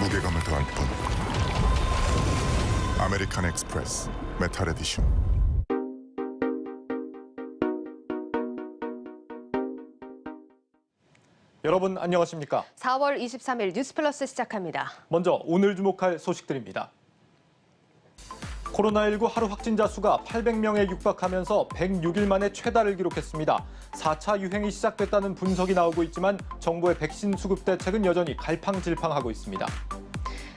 무게감을 더할 뿐. 아메리칸 엑스프레스 메탈 에디션. 여러분 안녕하십니까? 4월 23일 뉴스플러스 시작합니다. 먼저 오늘 주목할 소식들입니다. 코로나19 하루 확진자 수가 800명에 육박하면서 106일 만에 최다를 기록했습니다. 4차 유행이 시작됐다는 분석이 나오고 있지만 정부의 백신 수급 대책은 여전히 갈팡질팡하고 있습니다.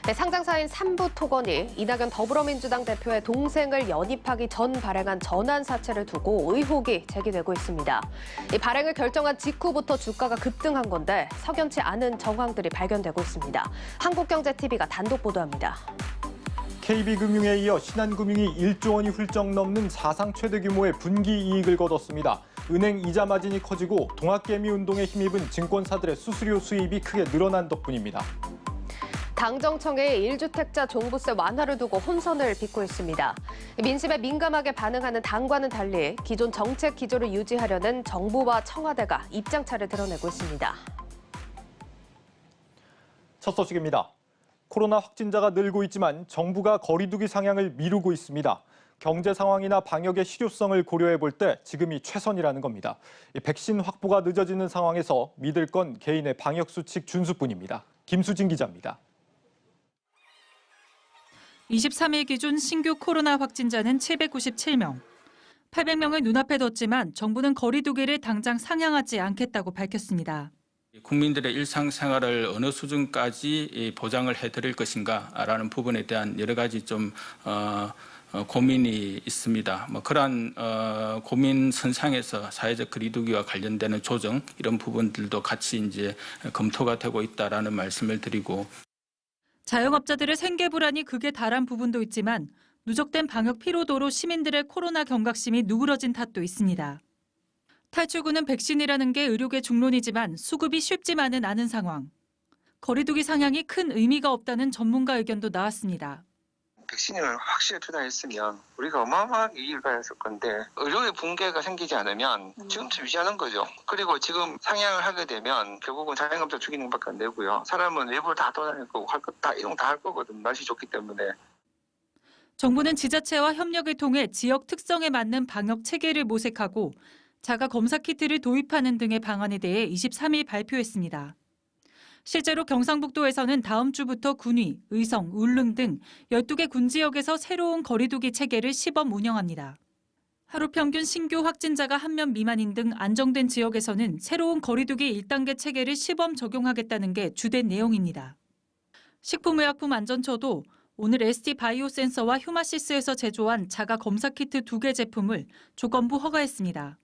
네, 상장사인 삼부토건이 이낙연 더불어민주당 대표의 동생을 연입하기 전 발행한 전환 사채를 두고 의혹이 제기되고 있습니다. 이 발행을 결정한 직후부터 주가가 급등한 건데 석연치 않은 정황들이 발견되고 있습니다. 한국경제TV가 단독 보도합니다. KB금융에 이어 신한금융이 1조 원이 훌쩍 넘는 사상 최대 규모의 분기 이익을 거뒀습니다. 은행 이자 마진이 커지고 동학개미 운동에 힘입은 증권사들의 수수료 수입이 크게 늘어난 덕분입니다. 당정청의 1주택자 종부세 완화를 두고 혼선을 빚고 있습니다. 민심에 민감하게 반응하는 당과는 달리 기존 정책 기조를 유지하려는 정부와 청와대가 입장차를 드러내고 있습니다. 첫 소식입니다. 코로나 확진자가 늘고 있지만 정부가 거리두기 상향을 미루고 있습니다. 경제 상황이나 방역의 실효성을 고려해 볼 때 지금이 최선이라는 겁니다. 백신 확보가 늦어지는 상황에서 믿을 건 개인의 방역 수칙 준수뿐입니다. 김수진 기자입니다. 23일 기준 신규 코로나 확진자는 797명. 800명을 눈앞에 뒀지만 정부는 거리두기를 당장 상향하지 않겠다고 밝혔습니다. 국민들의 일상생활을 어느 수준까지 보장을 해드릴 것인가라는 부분에 대한 여러 가지 좀 고민이 있습니다. 그러한 고민 선상에서 사회적 거리두기와 관련되는 조정 이런 부분들도 같이 이제 검토가 되고 있다라는 말씀을 드리고. 자영업자들의 생계 불안이 극에 달한 부분도 있지만 누적된 방역 피로도로 시민들의 코로나 경각심이 누그러진 탓도 있습니다. 탈출구는 백신이라는 게 의료계 중론이지만 수급이 쉽지만은 않은 상황. 거리두기 상향이 큰 의미가 없다는 전문가 의견도 나왔습니다. 백신을 확실히 투자했으면 우리가 어마어마하게 이익을 가졌을 건데 의료의 붕괴가 생기지 않으면 지금처럼 유지하는 거죠. 그리고 지금 상향을 하게 되면 결국은 자영업자 죽이는 것밖에 안 되고요. 사람은 외부를 다 돌아다닐 거고 할 것 다 이용 다 할 거거든. 날씨 좋기 때문에. 정부는 지자체와 협력을 통해 지역 특성에 맞는 방역 체계를 모색하고 자가 검사 키트를 도입하는 등의 방안에 대해 23일 발표했습니다. 실제로 경상북도에서는 다음 주부터 군위, 의성, 울릉 등 12개 군 지역에서 새로운 거리두기 체계를 시범 운영합니다. 하루 평균 신규 확진자가 1명 미만인 등 안정된 지역에서는 새로운 거리두기 1단계 체계를 시범 적용하겠다는 게 주된 내용입니다. 식품의약품안전처도 오늘 ST바이오 센서와 휴마시스에서 제조한 자가 검사 키트 2개 제품을 조건부 허가했습니다.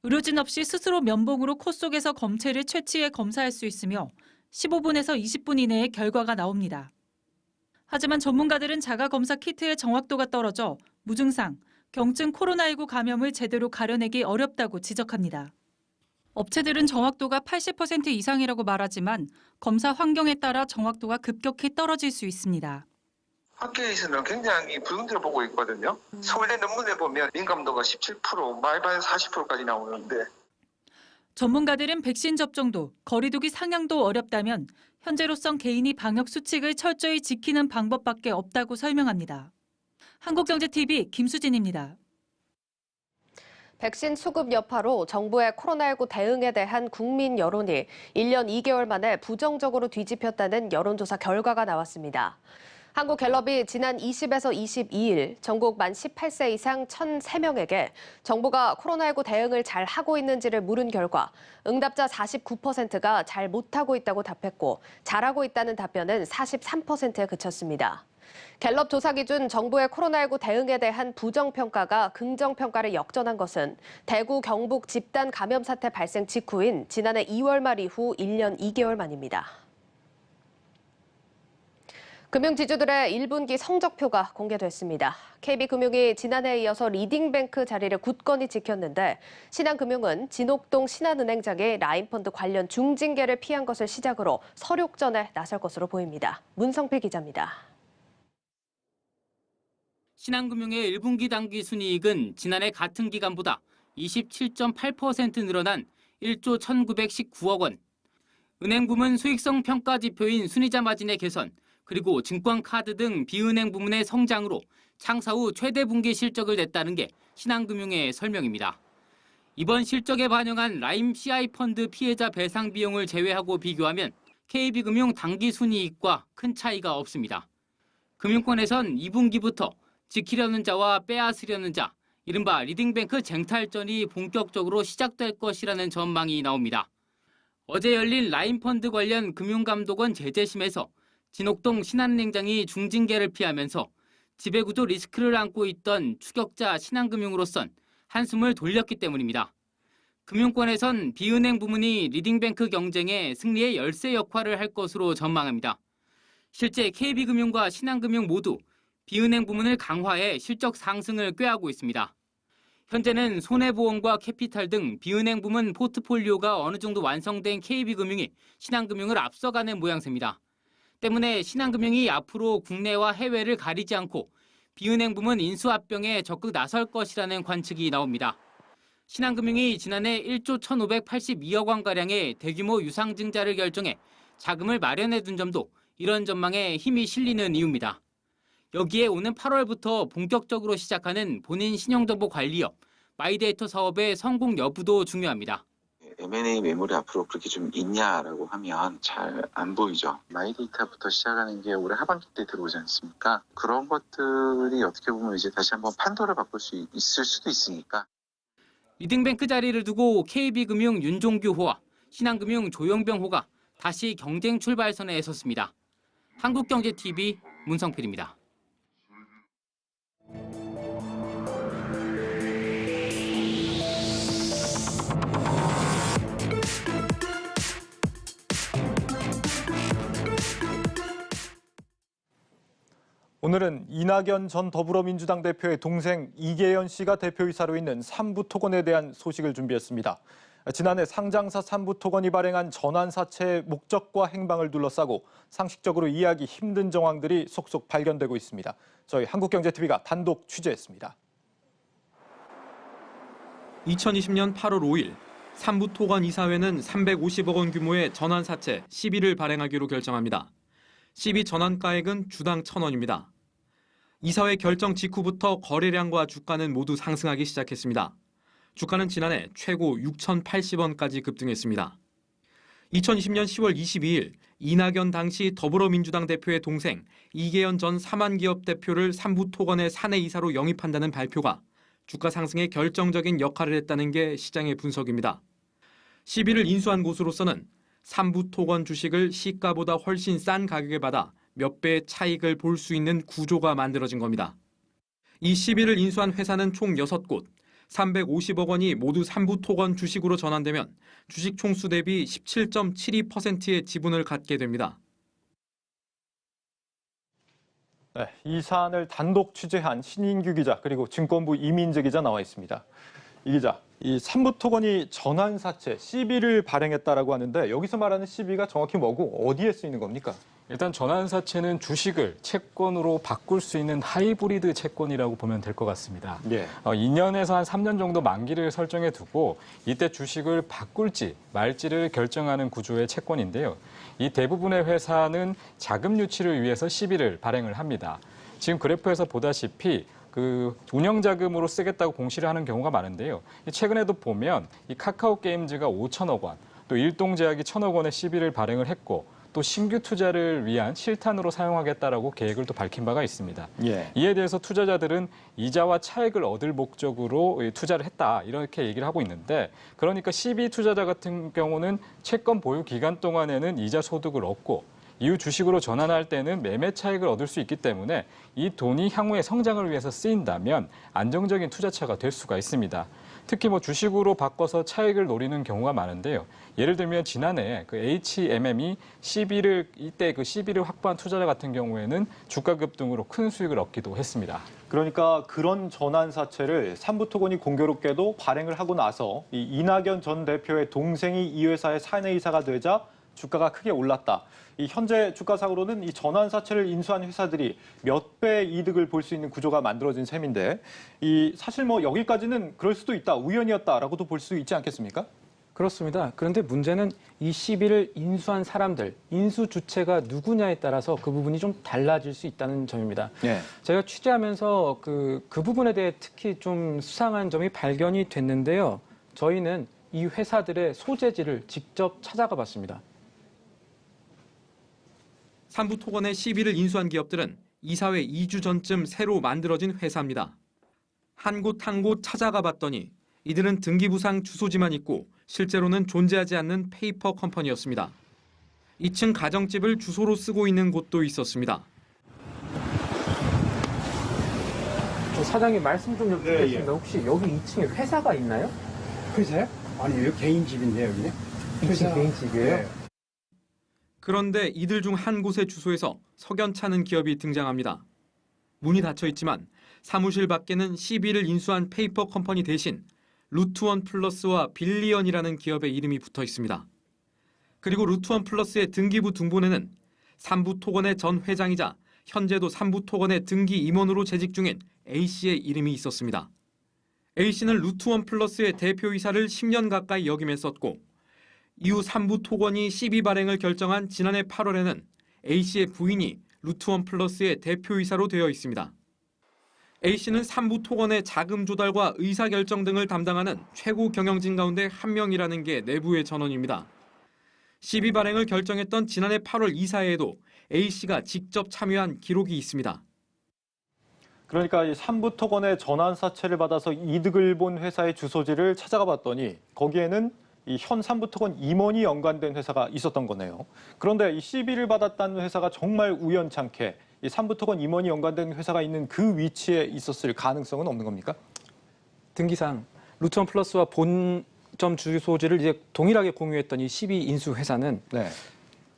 의료진 없이 스스로 면봉으로 코 속에서 검체를 채취해 검사할 수 있으며 15분에서 20분 이내에 결과가 나옵니다. 하지만 전문가들은 자가검사 키트의 정확도가 떨어져 무증상, 경증 코로나19 감염을 제대로 가려내기 어렵다고 지적합니다. 업체들은 정확도가 80% 이상이라고 말하지만 검사 환경에 따라 정확도가 급격히 떨어질 수 있습니다. 학계에서는 굉장히 불균형을 보고 있거든요. 서울대 논문에 보면 민감도가 17%, 말바에 40%까지 나오는데. 전문가들은 백신 접종도 거리두기 상향도 어렵다면 현재로선 개인이 방역 수칙을 철저히 지키는 방법밖에 없다고 설명합니다. 한국경제TV 김수진입니다. 백신 수급 여파로 정부의 코로나19 대응에 대한 국민 여론이 1년 2개월 만에 부정적으로 뒤집혔다는 여론조사 결과가 나왔습니다. 한국갤럽이 지난 20에서 22일 전국 만 18세 이상 1,003명에게 정부가 코로나19 대응을 잘 하고 있는지를 물은 결과 응답자 49%가 잘 못하고 있다고 답했고 잘하고 있다는 답변은 43%에 그쳤습니다. 갤럽 조사 기준 정부의 코로나19 대응에 대한 부정평가가 긍정평가를 역전한 것은 대구, 경북 집단 감염 사태 발생 직후인 지난해 2월 말 이후 1년 2개월 만입니다. 금융지주들의 1분기 성적표가 공개됐습니다. KB금융이 지난해에 이어서 리딩뱅크 자리를 굳건히 지켰는데 신한금융은 진옥동 신한은행장의 라인펀드 관련 중징계를 피한 것을 시작으로 서륙전에 나설 것으로 보입니다. 문성필 기자입니다. 신한금융의 1분기 당기 순이익은 지난해 같은 기간보다 27.8% 늘어난 1조 1,919억 원. 은행 부문 수익성 평가 지표인 순이자 마진의 개선, 그리고 증권카드 등 비은행 부문의 성장으로 창사 후 최대 분기 실적을 냈다는 게 신한금융의 설명입니다. 이번 실적에 반영한 라임 CI 펀드 피해자 배상 비용을 제외하고 비교하면 KB금융 당기순이익과 큰 차이가 없습니다. 금융권에선 2분기부터 지키려는 자와 빼앗으려는 자, 이른바 리딩뱅크 쟁탈전이 본격적으로 시작될 것이라는 전망이 나옵니다. 어제 열린 라임펀드 관련 금융감독원 제재심에서 진옥동 신한은행장이 중징계를 피하면서 지배구조 리스크를 안고 있던 추격자 신한금융으로선 한숨을 돌렸기 때문입니다. 금융권에선 비은행 부문이 리딩뱅크 경쟁의 승리의 열쇠 역할을 할 것으로 전망합니다. 실제 KB금융과 신한금융 모두 비은행 부문을 강화해 실적 상승을 꾀하고 있습니다. 현재는 손해보험과 캐피탈 등 비은행 부문 포트폴리오가 어느 정도 완성된 KB금융이 신한금융을 앞서가는 모양새입니다. 때문에 신한금융이 앞으로 국내와 해외를 가리지 않고 비은행 부문 인수합병에 적극 나설 것이라는 관측이 나옵니다. 신한금융이 지난해 1조 1,582억 원가량의 대규모 유상증자를 결정해 자금을 마련해 둔 점도 이런 전망에 힘이 실리는 이유입니다. 여기에 오는 8월부터 본격적으로 시작하는 본인 신용정보 관리업, 마이데이터 사업의 성공 여부도 중요합니다. M&A 매물이 앞으로 그렇게 좀 있냐라고 하면 잘 안 보이죠. 마이데이터부터 시작하는 게 올해 하반기 때 들어오지 않습니까? 그런 것들이 어떻게 보면 이제 다시 한번 판도를 바꿀 수 있을 수도 있으니까. 리딩뱅크 자리를 두고 KB금융 윤종규 호와 신한금융 조영병 호가 다시 경쟁 출발선에 섰습니다. 한국경제TV 문성필입니다. 오늘은 이낙연 전 더불어민주당 대표의 동생 이계연 씨가 대표이사로 있는 삼부토건에 대한 소식을 준비했습니다. 지난해 상장사 삼부토건이 발행한 전환사채의 목적과 행방을 둘러싸고 상식적으로 이해하기 힘든 정황들이 속속 발견되고 있습니다. 저희 한국경제TV가 단독 취재했습니다. 2020년 8월 5일 삼부토건 이사회는 350억 원 규모의 전환사채 12를 발행하기로 결정합니다. 12 전환가액은 주당 1,000원입니다. 이사회 결정 직후부터 거래량과 주가는 모두 상승하기 시작했습니다. 주가는 지난해 최고 6,080원까지 급등했습니다. 2020년 10월 22일 이낙연 당시 더불어민주당 대표의 동생 이계연 전 사만기업 대표를 삼부토건의 사내이사로 영입한다는 발표가 주가 상승에 결정적인 역할을 했다는 게 시장의 분석입니다. 12를 인수한 곳으로서는 삼부토건 주식을 시가보다 훨씬 싼 가격에 받아 몇 배의 차익을 볼 수 있는 구조가 만들어진 겁니다. 이 12를 인수한 회사는 총 6곳, 350억 원이 모두 삼부토건 주식으로 전환되면 주식 총수 대비 17.72%의 지분을 갖게 됩니다. 네, 이 사안을 단독 취재한 신인규 기자 그리고 증권부 이민재 기자 나와 있습니다. 이 기자, 이 삼부토건이 전환사채 CB를 발행했다라고 하는데 여기서 말하는 CB가 정확히 뭐고 어디에 쓰이는 겁니까? 일단 전환사채는 주식을 채권으로 바꿀 수 있는 하이브리드 채권이라고 보면 될 것 같습니다. 예. 2년에서 한 3년 정도 만기를 설정해 두고 이때 주식을 바꿀지 말지를 결정하는 구조의 채권인데요. 이 대부분의 회사는 자금 유치를 위해서 CB를 발행을 합니다. 지금 그래프에서 보다시피 운영자금으로 쓰겠다고 공시를 하는 경우가 많은데요. 최근에도 보면 이 카카오 게임즈가 5천억 원, 또 일동제약이 1,000억 원의 CB를 발행을 했고 또 신규 투자를 위한 실탄으로 사용하겠다라고 계획을 또 밝힌 바가 있습니다. 예. 이에 대해서 투자자들은 이자와 차익을 얻을 목적으로 투자를 했다 이렇게 얘기를 하고 있는데 그러니까 CB 투자자 같은 경우는 채권 보유 기간 동안에는 이자 소득을 얻고 이후 주식으로 전환할 때는 매매 차익을 얻을 수 있기 때문에 이 돈이 향후의 성장을 위해서 쓰인다면 안정적인 투자처가 될 수가 있습니다. 특히 주식으로 바꿔서 차익을 노리는 경우가 많은데요. 예를 들면 지난해 HMM이 이때 CB를 확보한 투자자 같은 경우에는 주가 급등으로 큰 수익을 얻기도 했습니다. 그러니까 그런 전환사채를 삼부토건이 공교롭게도 발행을 하고 나서 이 이낙연 전 대표의 동생이 이 회사의 사내이사가 되자 주가가 크게 올랐다. 이 현재 주가상으로는 이 전환사채를 인수한 회사들이 몇 배의 이득을 볼 수 있는 구조가 만들어진 셈인데 이 사실 여기까지는 그럴 수도 있다, 우연이었다라고도 볼 수 있지 않겠습니까? 그렇습니다. 그런데 문제는 이 시비를 인수한 사람들, 인수 주체가 누구냐에 따라서 그 부분이 좀 달라질 수 있다는 점입니다. 예. 제가 취재하면서 그 부분에 대해 특히 좀 수상한 점이 발견이 됐는데요. 저희는 이 회사들의 소재지를 직접 찾아가 봤습니다. 삼부토건의 시비를 인수한 기업들은 이사회 2주 전쯤 새로 만들어진 회사입니다. 한 곳 한 곳 찾아가 봤더니 이들은 등기부상 주소지만 있고 실제로는 존재하지 않는 페이퍼 컴퍼니였습니다. 2층 가정집을 주소로 쓰고 있는 곳도 있었습니다. 사장님 말씀 좀 여쭙겠습니다. 혹시 여기 2층에 회사가 있나요? 회사요? 아니, 여기 개인 집인데요, 여기. 2층 개인 집이에요? 네. 그런데 이들 중 한 곳의 주소에서 석연찮은 기업이 등장합니다. 문이 닫혀 있지만 사무실 밖에는 시비를 인수한 페이퍼 컴퍼니 대신 루트원 플러스와 빌리언이라는 기업의 이름이 붙어 있습니다. 그리고 루트원 플러스의 등기부 등본에는 삼부토건의 전 회장이자 현재도 삼부토건의 등기 임원으로 재직 중인 A씨의 이름이 있었습니다. A씨는 루트원 플러스의 대표이사를 10년 가까이 역임했었고 이후 삼부토건이 시비 발행을 결정한 지난해 8월에는 A씨의 부인이 루트원 플러스의 대표이사로 되어 있습니다. A씨는 삼부토건의 자금 조달과 의사결정 등을 담당하는 최고 경영진 가운데 한 명이라는 게 내부의 전언입니다. 시비 발행을 결정했던 지난해 8월 이사회에도 A씨가 직접 참여한 기록이 있습니다. 그러니까 이 삼부토건의 전환사채를 받아서 이득을 본 회사의 주소지를 찾아가 봤더니 거기에는 이 현 삼부토건 임원이 연관된 회사가 있었던 거네요. 그런데 이 시비를 받았다는 회사가 정말 우연찮게 이 삼부토건 임원이 연관된 회사가 있는 그 위치에 있었을 가능성은 없는 겁니까? 등기상 루트원 플러스와 본점 주소지를 이제 동일하게 공유했던 이 시비 인수 회사는 네.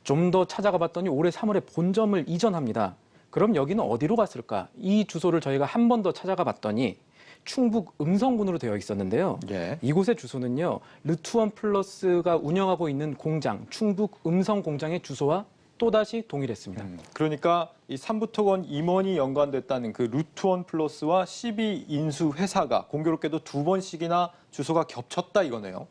좀 더 찾아가 봤더니 올해 3월에 본점을 이전합니다. 그럼 여기는 어디로 갔을까? 이 주소를 저희가 한 번 더 찾아가 봤더니 충북 음성군으로 되어 있었는데요. 예. 이곳의 주소는요. 루트원 플러스가 운영하고 있는 공장, 충북 음성 공장의 주소와 또다시 동일했습니다. 그러니까 이 삼부토건 임원이 연관됐다는 그 루트원 플러스와 시비 인수 회사가 공교롭게도 2번씩이나 주소가 겹쳤다 이거네요.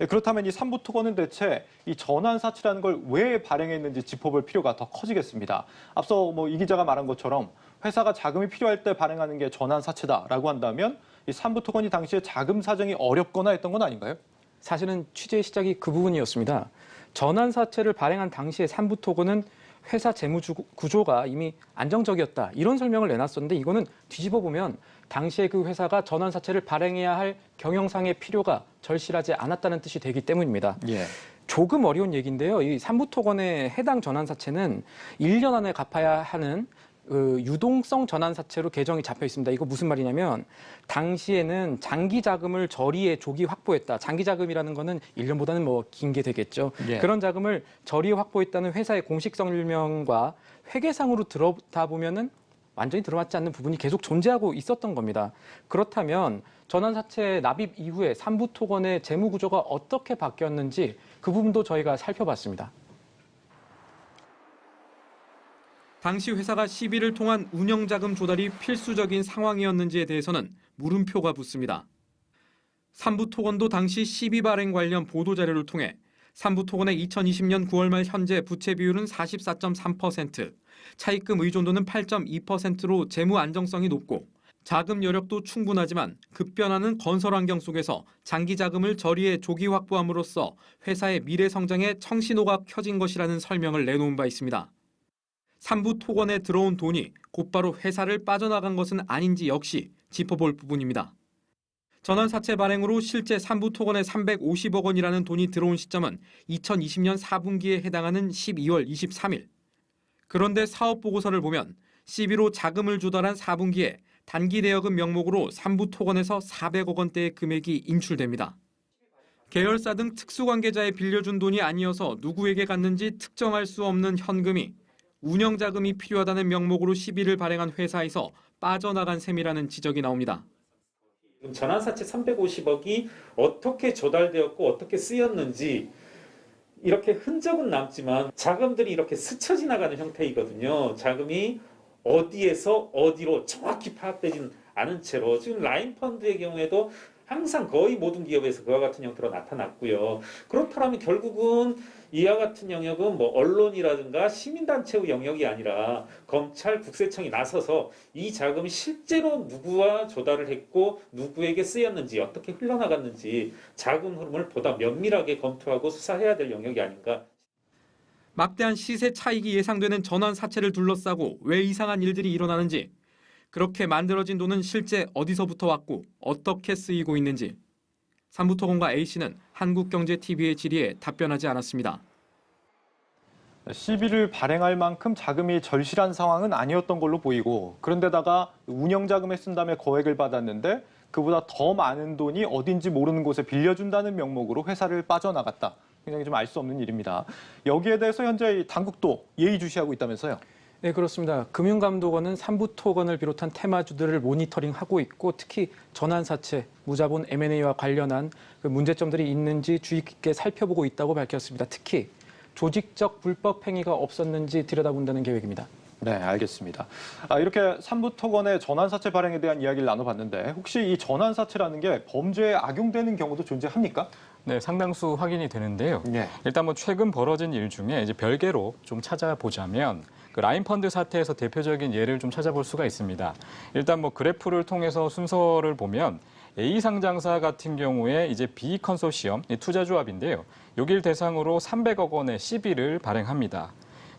그렇다면 이 삼부토건은 대체 이 전환사치라는 걸 왜 발행했는지 짚어볼 필요가 더 커지겠습니다. 앞서 이 기자가 말한 것처럼 회사가 자금이 필요할 때 발행하는 게 전환사채다라고 한다면 이 삼부토건이 당시에 자금 사정이 어렵거나 했던 건 아닌가요? 사실은 취재의 시작이 그 부분이었습니다. 전환사채를 발행한 당시에 삼부토건은 회사 재무 구조가 이미 안정적이었다. 이런 설명을 내놨었는데 이거는 뒤집어 보면 당시에 그 회사가 전환사채를 발행해야 할 경영상의 필요가 절실하지 않았다는 뜻이 되기 때문입니다. 예. 조금 어려운 얘기인데요. 이 삼부토건의 해당 전환사채는 1년 안에 갚아야 하는 유동성 전환사채로 개정이 잡혀 있습니다. 이거 무슨 말이냐면 당시에는 장기자금을 저리에 조기 확보했다. 장기자금이라는 거는 1년보다는 긴 게 되겠죠. 예. 그런 자금을 저리에 확보했다는 회사의 공식 설명과 회계상으로 들어다 보면은 완전히 들어맞지 않는 부분이 계속 존재하고 있었던 겁니다. 그렇다면 전환사채 납입 이후에 삼부토건의 재무구조가 어떻게 바뀌었는지 그 부분도 저희가 살펴봤습니다. 당시 회사가 시비를 통한 운영자금 조달이 필수적인 상황이었는지에 대해서는 물음표가 붙습니다. 삼부토건도 당시 시비 발행 관련 보도자료를 통해 삼부토건의 2020년 9월 말 현재 부채 비율은 44.3%, 차입금 의존도는 8.2%로 재무 안정성이 높고 자금 여력도 충분하지만 급변하는 건설 환경 속에서 장기 자금을 저리에 조기 확보함으로써 회사의 미래 성장에 청신호가 켜진 것이라는 설명을 내놓은 바 있습니다. 삼부토건에 들어온 돈이 곧바로 회사를 빠져나간 것은 아닌지 역시 짚어볼 부분입니다. 전환사채 발행으로 실제 삼부토건에 350억 원이라는 돈이 들어온 시점은 2020년 4분기에 해당하는 12월 23일. 그런데 사업보고서를 보면 시비로 자금을 조달한 4분기에 단기대여금 명목으로 삼부토건에서 400억 원대의 금액이 인출됩니다. 계열사 등 특수관계자에 빌려준 돈이 아니어서 누구에게 갔는지 특정할 수 없는 현금이 운영자금이 필요하다는 명목으로 시비를 발행한 회사에서 빠져나간 셈이라는 지적이 나옵니다. 전환사채 350억이 어떻게 조달되었고 어떻게 쓰였는지 이렇게 흔적은 남지만 자금들이 이렇게 스쳐 지나가는 형태이거든요. 자금이 어디에서 어디로 정확히 파악되진 않은 채로 지금 라인펀드의 경우에도 항상 거의 모든 기업에서 그와 같은 형태로 나타났고요. 그렇다면 결국은 이와 같은 영역은 뭐 언론이라든가 시민단체의 영역이 아니라 검찰, 국세청이 나서서 이 자금이 실제로 누구와 조달을 했고 누구에게 쓰였는지 어떻게 흘러나갔는지 자금 흐름을 보다 면밀하게 검토하고 수사해야 될 영역이 아닌가. 막대한 시세 차익이 예상되는 전환 사채를 둘러싸고 왜 이상한 일들이 일어나는지, 그렇게 만들어진 돈은 실제 어디서부터 왔고 어떻게 쓰이고 있는지 삼부토건과 A씨는 한국경제TV의 질의에 답변하지 않았습니다. 시비를 발행할 만큼 자금이 절실한 상황은 아니었던 걸로 보이고, 그런데다가 운영자금에 쓴다며 거액을 받았는데 그보다 더 많은 돈이 어딘지 모르는 곳에 빌려준다는 명목으로 회사를 빠져나갔다. 굉장히 좀 알 수 없는 일입니다. 여기에 대해서 현재 당국도 예의주시하고 있다면서요? 네, 그렇습니다. 금융감독원은 삼부토건을 비롯한 테마주들을 모니터링하고 있고, 특히 전환사채, 무자본 M&A와 관련한 그 문제점들이 있는지 주의 깊게 살펴보고 있다고 밝혔습니다. 특히 조직적 불법 행위가 없었는지 들여다본다는 계획입니다. 네, 알겠습니다. 이렇게 삼부토건의 전환사채 발행에 대한 이야기를 나눠봤는데, 혹시 이 전환사채라는 게 범죄에 악용되는 경우도 존재합니까? 네, 상당수 확인이 되는데요. 네. 일단 뭐 최근 벌어진 일 중에 이제 별개로 좀 찾아보자면 그 라인펀드 사태에서 대표적인 예를 좀 찾아볼 수가 있습니다. 일단 뭐 그래프를 통해서 순서를 보면 A 상장사 같은 경우에 이제 B 컨소시엄 투자조합인데요. 여기를 대상으로 300억 원의 시비를 발행합니다.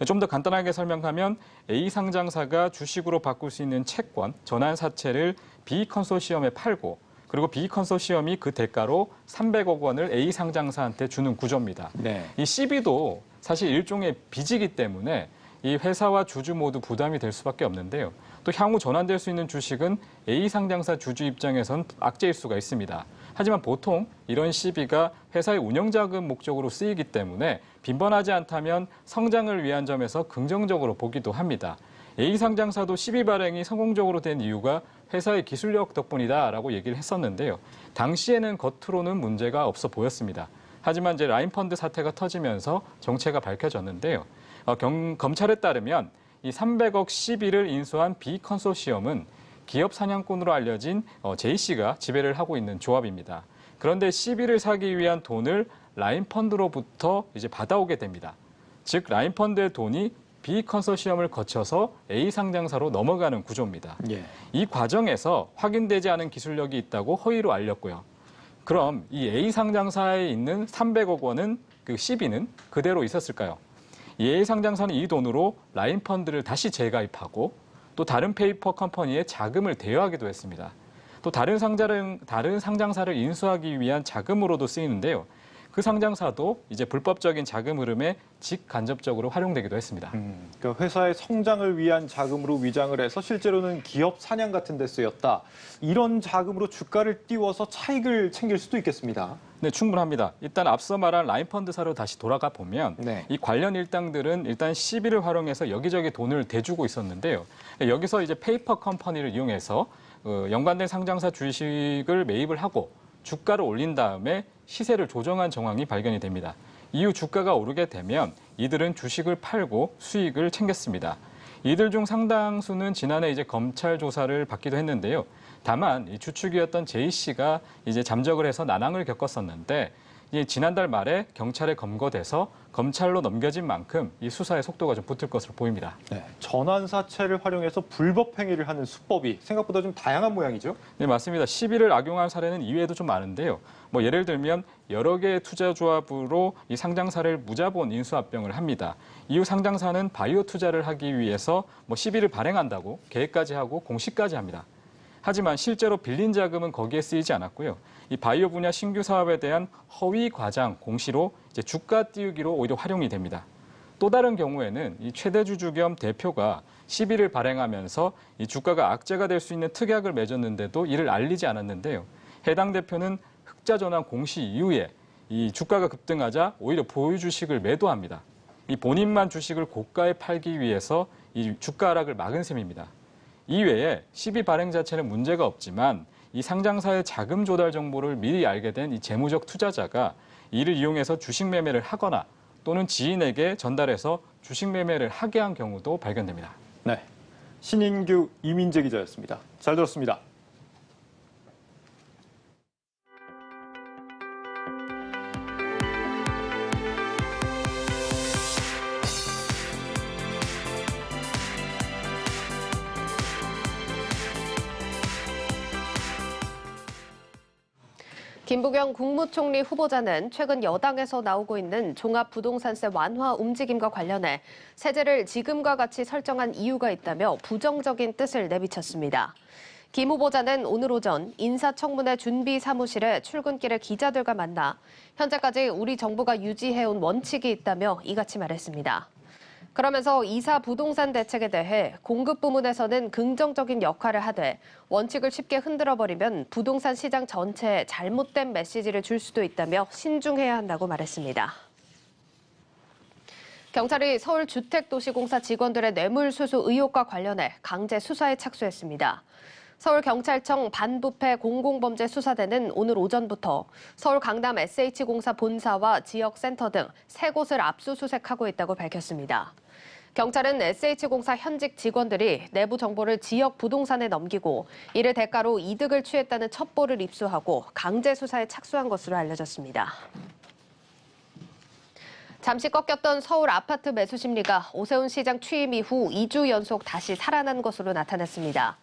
좀 더 간단하게 설명하면 A 상장사가 주식으로 바꿀 수 있는 채권, 전환사채를 B 컨소시엄에 팔고, 그리고 B 컨소시엄이 그 대가로 300억 원을 A 상장사한테 주는 구조입니다. 네. 이 시비도 사실 일종의 빚이기 때문에 이 회사와 주주 모두 부담이 될 수밖에 없는데요. 또 향후 전환될 수 있는 주식은 A 상장사 주주 입장에선 악재일 수가 있습니다. 하지만 보통 이런 시비가 회사의 운영자금 목적으로 쓰이기 때문에 빈번하지 않다면 성장을 위한 점에서 긍정적으로 보기도 합니다. A 상장사도 시비 발행이 성공적으로 된 이유가 회사의 기술력 덕분이다라고 얘기를 했었는데요. 당시에는 겉으로는 문제가 없어 보였습니다. 하지만 이제 라인펀드 사태가 터지면서 정체가 밝혀졌는데요. 검찰에 따르면 이 300억 시비를 인수한 B 컨소시엄은 기업 사냥꾼으로 알려진 J씨가 지배를 하고 있는 조합입니다. 그런데 시비를 사기 위한 돈을 라인펀드로부터 이제 받아오게 됩니다. 즉 라인펀드의 돈이 B 컨소시엄을 거쳐서 A 상장사로 넘어가는 구조입니다. 예. 이 과정에서 확인되지 않은 기술력이 있다고 허위로 알렸고요. 그럼 이 A 상장사에 있는 300억 원은 그 시비는 그대로 있었을까요? 이 A 상장사는 이 돈으로 라인펀드를 다시 재가입하고 또 다른 페이퍼 컴퍼니에 자금을 대여하기도 했습니다. 또 다른 상장사를 인수하기 위한 자금으로도 쓰이는데요. 그 상장사도 이제 불법적인 자금 흐름에 직간접적으로 활용되기도 했습니다. 그러니까 회사의 성장을 위한 자금으로 위장을 해서 실제로는 기업 사냥 같은 데 쓰였다. 이런 자금으로 주가를 띄워서 차익을 챙길 수도 있겠습니다. 네, 충분합니다. 일단 앞서 말한 라인펀드사로 다시 돌아가 보면 네. 이 관련 일당들은 일단 시비를 활용해서 여기저기 돈을 대주고 있었는데요. 여기서 이제 페이퍼 컴퍼니를 이용해서 연관된 상장사 주식을 매입을 하고 주가를 올린 다음에 시세를 조정한 정황이 발견이 됩니다. 이후 주가가 오르게 되면 이들은 주식을 팔고 수익을 챙겼습니다. 이들 중 상당수는 지난해 이제 검찰 조사를 받기도 했는데요. 다만 이 주축이었던 J씨가 이제 잠적을 해서 난항을 겪었었는데 지난달 말에 경찰에 검거돼서 검찰로 넘겨진 만큼 이 수사의 속도가 좀 붙을 것으로 보입니다. 네, 전환사채를 활용해서 불법 행위를 하는 수법이 생각보다 좀 다양한 모양이죠? 네, 맞습니다. 시비를 악용한 사례는 이외에도 좀 많은데요. 뭐 예를 들면 여러 개의 투자조합으로 이 상장사를 무자본 인수합병을 합니다. 이후 상장사는 바이오 투자를 하기 위해서 뭐 시비를 발행한다고 계획까지 하고 공시까지 합니다. 하지만 실제로 빌린 자금은 거기에 쓰이지 않았고요. 이 바이오 분야 신규 사업에 대한 허위 과장 공시로 이제 주가 띄우기로 오히려 활용이 됩니다. 또 다른 경우에는 이 최대 주주 겸 대표가 시비를 발행하면서 이 주가가 악재가 될 수 있는 특약을 맺었는데도 이를 알리지 않았는데요. 해당 대표는 흑자 전환 공시 이후에 이 주가가 급등하자 오히려 보유 주식을 매도합니다. 이 본인만 주식을 고가에 팔기 위해서 이 주가 하락을 막은 셈입니다. 이외에 시비 발행 자체는 문제가 없지만 이 상장사의 자금 조달 정보를 미리 알게 된 이 재무적 투자자가 이를 이용해서 주식 매매를 하거나 또는 지인에게 전달해서 주식 매매를 하게 한 경우도 발견됩니다. 네, 신인규 이민재 기자였습니다. 잘 들었습니다. 김부겸 국무총리 후보자는 최근 여당에서 나오고 있는 종합부동산세 완화 움직임과 관련해 세제를 지금과 같이 설정한 이유가 있다며 부정적인 뜻을 내비쳤습니다. 김 후보자는 오늘 오전 인사청문회 준비 사무실에 출근길에 기자들과 만나 현재까지 우리 정부가 유지해온 원칙이 있다며 이같이 말했습니다. 그러면서 이사 부동산 대책에 대해 공급 부문에서는 긍정적인 역할을 하되 원칙을 쉽게 흔들어버리면 부동산 시장 전체에 잘못된 메시지를 줄 수도 있다며 신중해야 한다고 말했습니다. 경찰이 서울주택도시공사 직원들의 뇌물수수 의혹과 관련해 강제 수사에 착수했습니다. 서울경찰청 반부패 공공범죄수사대는 오늘 오전부터 서울 강남 SH공사 본사와 지역센터 등 3곳을 압수수색하고 있다고 밝혔습니다. 경찰은 SH공사 현직 직원들이 내부 정보를 지역 부동산에 넘기고 이를 대가로 이득을 취했다는 첩보를 입수하고 강제 수사에 착수한 것으로 알려졌습니다. 잠시 꺾였던 서울 아파트 매수 심리가 오세훈 시장 취임 이후 2주 연속 다시 살아난 것으로 나타났습니다.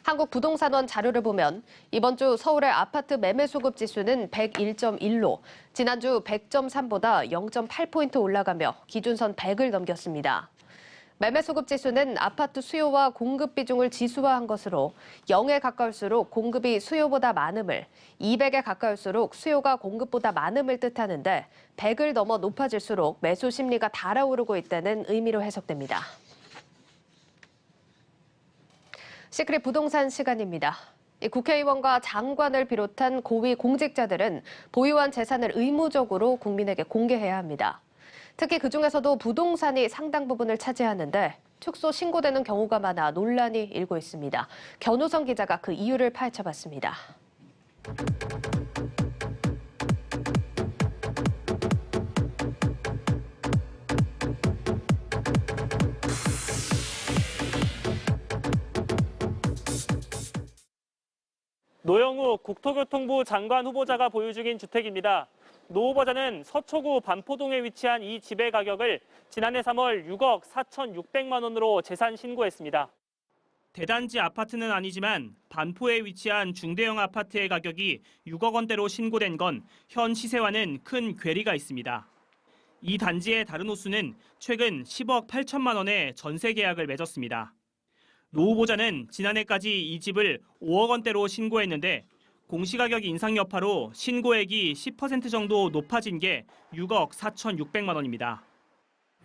한국부동산원 자료를 보면 이번 주 서울의 아파트 매매 수급 지수는 101.1로 지난주 100.3보다 0.8포인트 올라가며 기준선 100을 넘겼습니다. 매매 수급 지수는 아파트 수요와 공급 비중을 지수화한 것으로 0에 가까울수록 공급이 수요보다 많음을, 200에 가까울수록 수요가 공급보다 많음을 뜻하는데 100을 넘어 높아질수록 매수 심리가 달아오르고 있다는 의미로 해석됩니다. 시크릿 부동산 시간입니다. 국회의원과 장관을 비롯한 고위 공직자들은 보유한 재산을 의무적으로 국민에게 공개해야 합니다. 특히 그중에서도 부동산이 상당 부분을 차지하는데 축소 신고되는 경우가 많아 논란이 일고 있습니다. 견우성 기자가 그 이유를 파헤쳐봤습니다. 노영우 국토교통부 장관 후보자가 보유 중인 주택입니다. 노 후보자는 서초구 반포동에 위치한 이 집의 가격을 지난해 3월 6억 4,600만 원으로 재산 신고했습니다. 대단지 아파트는 아니지만 반포에 위치한 중대형 아파트의 가격이 6억 원대로 신고된 건 현 시세와는 큰 괴리가 있습니다. 이 단지의 다른 호수는 최근 10억 8천만 원의 전세 계약을 맺었습니다. 노 후보자는 지난해까지 이 집을 5억 원대로 신고했는데 공시가격 인상 여파로 신고액이 10% 정도 높아진 게 6억 4,600만 원입니다.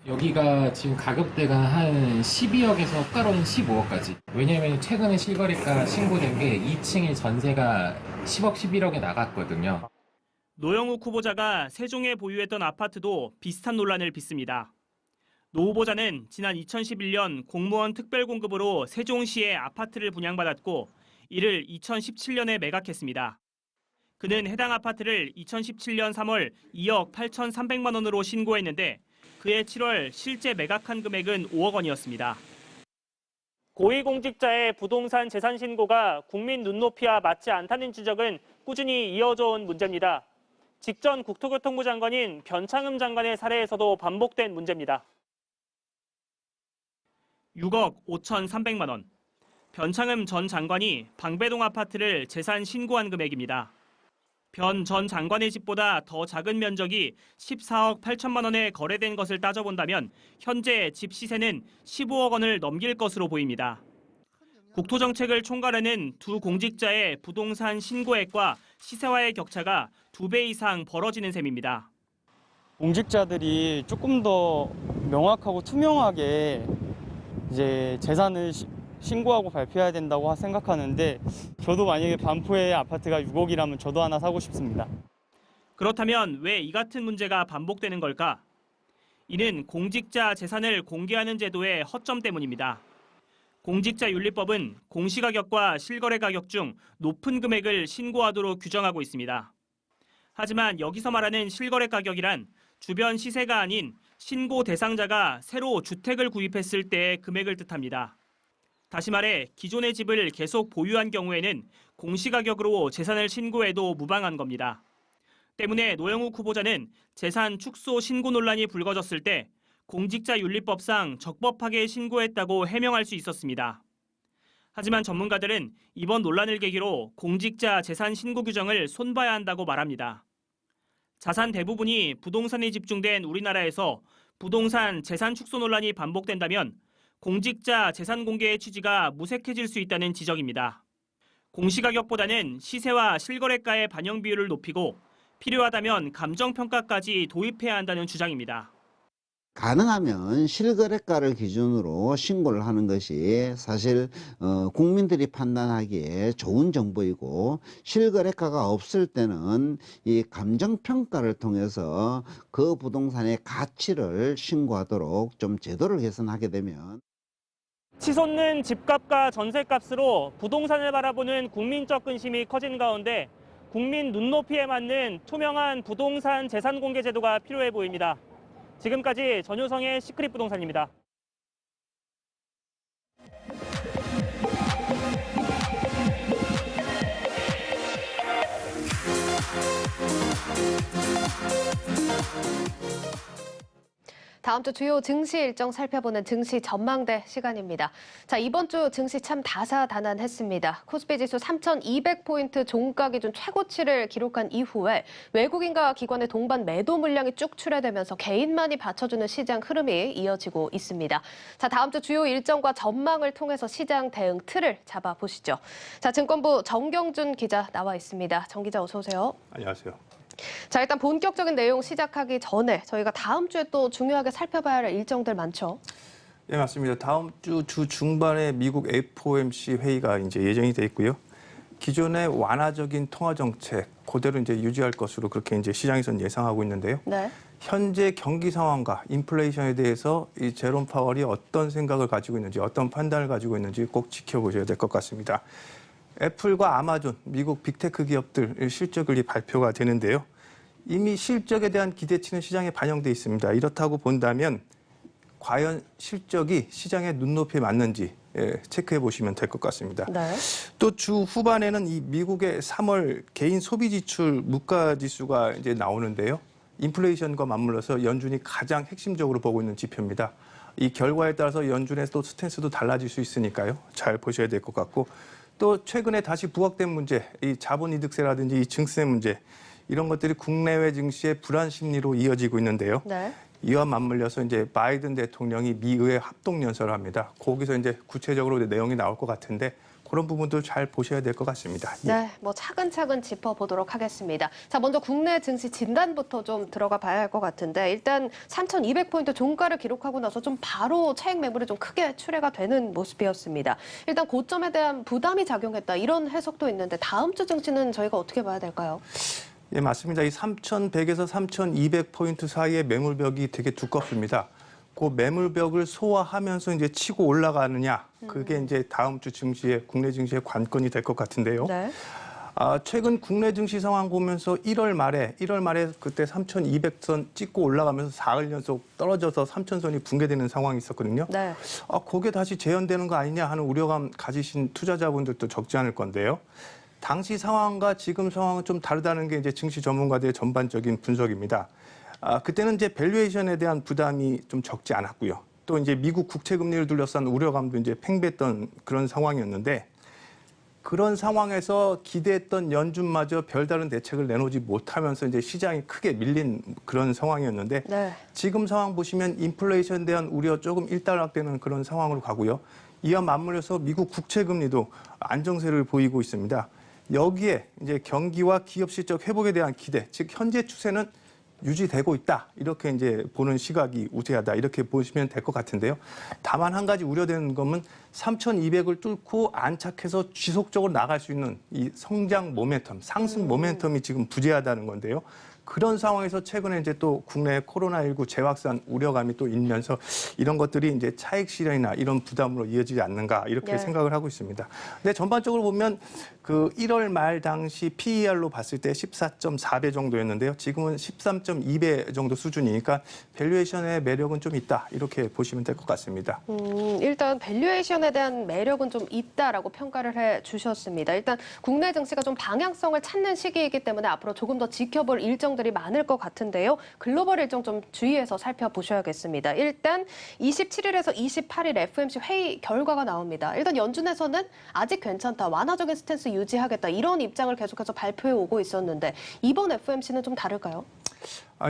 여기가 지금 가격대가 한 12억에서 따로는 15억까지. 왜냐하면 최근에 실거래가 신고된 게 2층의 전세가 10억, 11억에 나갔거든요. 노영욱 후보자가 세종에 보유했던 아파트도 비슷한 논란을 빚습니다. 노 후보자는 지난 2011년 공무원 특별공급으로 세종시에 아파트를 분양받았고 이를 2017년에 매각했습니다. 그는 해당 아파트를 2017년 3월 2억 8,300만 원으로 신고했는데 그해 7월 실제 매각한 금액은 5억 원이었습니다. 고위공직자의 부동산 재산 신고가 국민 눈높이와 맞지 않다는 지적은 꾸준히 이어져 온 문제입니다. 직전 국토교통부 장관인 변창흠 장관의 사례에서도 반복된 문제입니다. 6억 5,300만 원. 변창흠 전 장관이 방배동 아파트를 재산 신고한 금액입니다. 변 전 장관의 집보다 더 작은 면적이 14억 8천만 원에 거래된 것을 따져본다면 현재 집 시세는 15억 원을 넘길 것으로 보입니다. 국토정책을 총괄하는 두 공직자의 부동산 신고액과 시세와의 격차가 2배 이상 벌어지는 셈입니다. 공직자들이 조금 더 명확하고 투명하게 이제 재산을 신고하고 발표해야 된다고 생각하는데 저도 만약에 반포의 아파트가 6억이라면 저도 하나 사고 싶습니다. 그렇다면 왜 이 같은 문제가 반복되는 걸까? 이는 공직자 재산을 공개하는 제도의 허점 때문입니다. 공직자윤리법은 공시가격과 실거래가격 중 높은 금액을 신고하도록 규정하고 있습니다. 하지만 여기서 말하는 실거래가격이란 주변 시세가 아닌 신고 대상자가 새로 주택을 구입했을 때의 금액을 뜻합니다. 다시 말해 기존의 집을 계속 보유한 경우에는 공시가격으로 재산을 신고해도 무방한 겁니다. 때문에 노영욱 후보자는 재산 축소 신고 논란이 불거졌을 때 공직자윤리법상 적법하게 신고했다고 해명할 수 있었습니다. 하지만 전문가들은 이번 논란을 계기로 공직자 재산 신고 규정을 손봐야 한다고 말합니다. 자산 대부분이 부동산에 집중된 우리나라에서 부동산 재산 축소 논란이 반복된다면 공직자 재산 공개의 취지가 무색해질 수 있다는 지적입니다. 공시가격보다는 시세와 실거래가의 반영 비율을 높이고 필요하다면 감정평가까지 도입해야 한다는 주장입니다. 가능하면 실거래가를 기준으로 신고를 하는 것이 사실 국민들이 판단하기에 좋은 정보이고, 실거래가가 없을 때는 이 감정평가를 통해서 그 부동산의 가치를 신고하도록 좀 제도를 개선하게 되면. 치솟는 집값과 전셋값으로 부동산을 바라보는 국민적 근심이 커지는 가운데 국민 눈높이에 맞는 투명한 부동산 재산 공개 제도가 필요해 보입니다. 지금까지 전효성의 시크릿 부동산입니다. 다음 주 주요 증시 일정 살펴보는 증시 전망대 시간입니다. 자, 이번 주 증시 참 다사다난했습니다. 코스피 지수 3,200포인트 종가 기준 최고치를 기록한 이후에 외국인과 기관의 동반 매도 물량이 쭉 출회되면서 개인만이 받쳐주는 시장 흐름이 이어지고 있습니다. 자, 다음 주 주요 일정과 전망을 통해서 시장 대응 틀을 잡아보시죠. 자, 증권부 정경준 기자 나와 있습니다. 정 기자 어서 오세요. 안녕하세요. 자, 일단 본격적인 내용 시작하기 전에 저희가 다음 주에 또 중요하게 살펴봐야 할 일정들 많죠? 네, 맞습니다. 다음 주 중반에 미국 FOMC 회의가 이제 예정이 돼 있고요. 기존의 완화적인 통화 정책 그대로 이제 유지할 것으로 그렇게 이제 시장에서는 예상하고 있는데요. 네. 현재 경기 상황과 인플레이션에 대해서 이 제롬 파월이 어떤 생각을 가지고 있는지, 어떤 판단을 가지고 있는지 꼭 지켜보셔야 될 것 같습니다. 애플과 아마존, 미국 빅테크 기업들 실적이 발표가 되는데요. 이미 실적에 대한 기대치는 시장에 반영돼 있습니다. 이렇다고 본다면 과연 실적이 시장의 눈높이에 맞는지 체크해 보시면 될 것 같습니다. 네. 또 주 후반에는 이 미국의 3월 개인 소비 지출 물가 지수가 이제 나오는데요. 인플레이션과 맞물려서 연준이 가장 핵심적으로 보고 있는 지표입니다. 이 결과에 따라서 연준의 또 스탠스도 달라질 수 있으니까요. 잘 보셔야 될 것 같고, 또 최근에 다시 부각된 문제, 이 자본이득세라든지 이 증세 문제, 이런 것들이 국내외 증시의 불안 심리로 이어지고 있는데요. 네. 이와 맞물려서 이제 바이든 대통령이 미의회 합동 연설을 합니다. 거기서 이제 구체적으로 내용이 나올 것 같은데 그런 부분도 잘 보셔야 될 것 같습니다. 네, 뭐 차근차근 짚어보도록 하겠습니다. 자, 먼저 국내 증시 진단부터 좀 들어가 봐야 할 것 같은데, 일단 3,200포인트 종가를 기록하고 나서 좀 바로 차익 매물이 좀 크게 출회가 되는 모습이었습니다. 일단 고점에 대한 부담이 작용했다, 이런 해석도 있는데 다음 주 증시는 저희가 어떻게 봐야 될까요? 예, 맞습니다. 이 3,100에서 3,200포인트 사이의 매물벽이 되게 두껍습니다. 그 매물벽을 소화하면서 이제 치고 올라가느냐, 그게 이제 다음 주 증시의 국내 증시의 관건이 될 것 같은데요. 네. 최근 국내 증시 상황 보면서 1월 말에 그때 3,200선 찍고 올라가면서 사흘 연속 떨어져서 3,000선이 붕괴되는 상황이 있었거든요. 네. 그게 다시 재현되는 거 아니냐 하는 우려감 가지신 투자자분들도 적지 않을 건데요. 당시 상황과 지금 상황은 좀 다르다는 게 이제 증시 전문가들의 전반적인 분석입니다. 그때는 이제 밸류에이션에 대한 부담이 좀 적지 않았고요. 또 이제 미국 국채 금리를 둘러싼 우려감도 이제 팽배했던 그런 상황이었는데, 그런 상황에서 기대했던 연준마저 별다른 대책을 내놓지 못하면서 이제 시장이 크게 밀린 그런 상황이었는데, 네. 지금 상황 보시면 인플레이션에 대한 우려 조금 일단락되는 그런 상황으로 가고요. 이와 맞물려서 미국 국채 금리도 안정세를 보이고 있습니다. 여기에 이제 경기와 기업 실적 회복에 대한 기대, 즉 현재 추세는 유지되고 있다, 이렇게 이제 보는 시각이 우세하다, 이렇게 보시면 될 것 같은데요. 다만 한 가지 우려되는 것은 3,200을 뚫고 안착해서 지속적으로 나갈 수 있는 이 성장 모멘텀, 상승 모멘텀이 지금 부재하다는 건데요. 그런 상황에서 최근에 이제 또 국내 코로나19 재확산 우려감이 또 있면서 이런 것들이 이제 차익 실현이나 이런 부담으로 이어지지 않는가, 이렇게 네. 생각을 하고 있습니다. 근데 전반적으로 보면 그 1월 말 당시 PER로 봤을 때 14.4배 정도였는데요. 지금은 13.2배 정도 수준이니까 밸류에이션의 매력은 좀 있다, 이렇게 보시면 될 것 같습니다. 일단 밸류에이션에 대한 매력은 좀 있다라고 평가를 해주셨습니다. 일단 국내 증시가 좀 방향성을 찾는 시기이기 때문에 앞으로 조금 더 지켜볼 일정들 일정들이 많을 것 같은데요. 글로벌 일정 좀 주의해서 살펴보셔야겠습니다. 일단 27일에서 28일 FOMC 회의 결과가 나옵니다. 일단 연준에서는 아직 괜찮다, 완화적인 스탠스 유지하겠다 이런 입장을 계속해서 발표해 오고 있었는데 이번 FOMC는 좀 다를까요?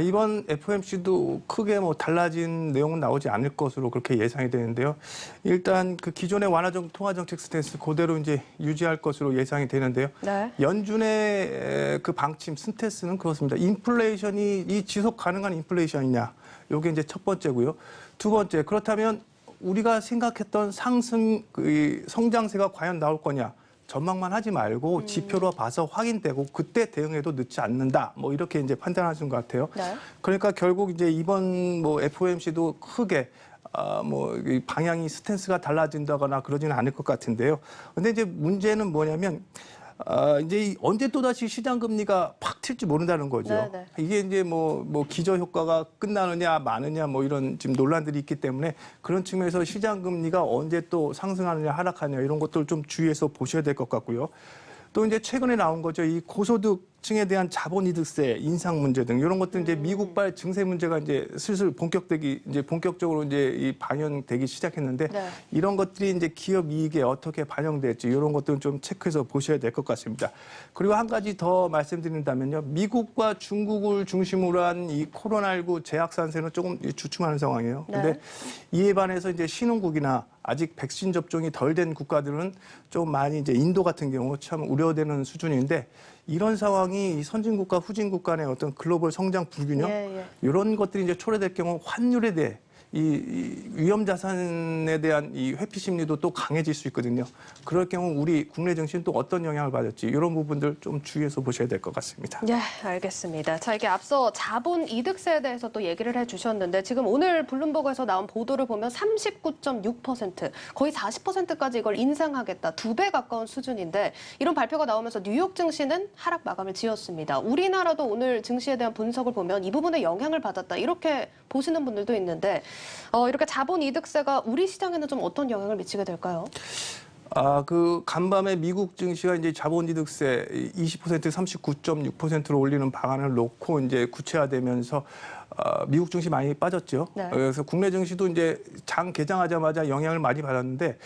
이번 FOMC도 크게 뭐 달라진 내용은 나오지 않을 것으로 그렇게 예상이 되는데요. 일단 그 기존의 완화적 통화정책 스탠스 그대로 이제 유지할 것으로 예상이 되는데요. 네. 연준의 그 방침 스탠스는 그렇습니다. 인플레이션이 이 지속 가능한 인플레이션이냐, 이게 이제 첫 번째고요. 두 번째, 그렇다면 우리가 생각했던 상승 그 성장세가 과연 나올 거냐? 전망만 하지 말고 지표로 봐서 확인되고 그때 대응해도 늦지 않는다. 뭐 이렇게 이제 판단하시는 것 같아요. 네. 그러니까 결국 이제 이번 뭐 FOMC도 크게 뭐 방향이 스탠스가 달라진다거나 그러지는 않을 것 같은데요. 근데 이제 문제는 뭐냐면 이제 언제 또다시 시장 금리가 팍 튈지 모른다는 거죠. 네네. 이게 이제 뭐 기저 효과가 끝나느냐 마느냐 뭐 이런 지금 논란들이 있기 때문에 그런 측면에서 시장 금리가 언제 또 상승하느냐 하락하느냐 이런 것들 좀 주의해서 보셔야 될 것 같고요. 또 이제 최근에 나온 거죠. 이 고소득층에 대한 자본이득세 인상 문제 등 이런 것들 이제 미국발 증세 문제가 이제 슬슬 본격적으로 이제 이 반영되기 시작했는데 네. 이런 것들이 이제 기업 이익에 어떻게 반영될지 이런 것들은 좀 체크해서 보셔야 될 것 같습니다. 그리고 한 가지 더 말씀드린다면요. 미국과 중국을 중심으로 한 이 코로나19 재확산세는 조금 주춤하는 상황이에요. 근데 네. 이에 반해서 이제 신흥국이나 아직 백신 접종이 덜 된 국가들은 좀 많이 이제 인도 같은 경우 참 우려되는 수준인데 이런 상황이 선진국과 후진국 간의 어떤 글로벌 성장 불균형 이런 것들이 이제 초래될 경우 환율에 대해 이 위험 자산에 대한 이 회피 심리도 또 강해질 수 있거든요. 그럴 경우 우리 국내 증시는 또 어떤 영향을 받을지 이런 부분들 좀 주의해서 보셔야 될 것 같습니다. 네, 알겠습니다. 자, 이게 앞서 자본 이득세에 대해서 또 얘기를 해주셨는데 지금 오늘 블룸버그에서 나온 보도를 보면 39.6%, 거의 40%까지 이걸 인상하겠다, 2배 가까운 수준인데 이런 발표가 나오면서 뉴욕 증시는 하락 마감을 지었습니다. 우리나라도 오늘 증시에 대한 분석을 보면 이 부분에 영향을 받았다 이렇게 보시는 분들도 있는데 이렇게 자본 이득세가 우리 시장에는 좀 어떤 영향을 미치게 될까요? 그 간밤에 미국 증시가 이제 자본이득세 20% 39.6%로 올리는 방안을 놓고 이제 구체화되면서 미국 증시 많이 빠졌죠. 네. 그래서 국내 증시도 이제 장 개장하자마자 영향을 많이 받았는데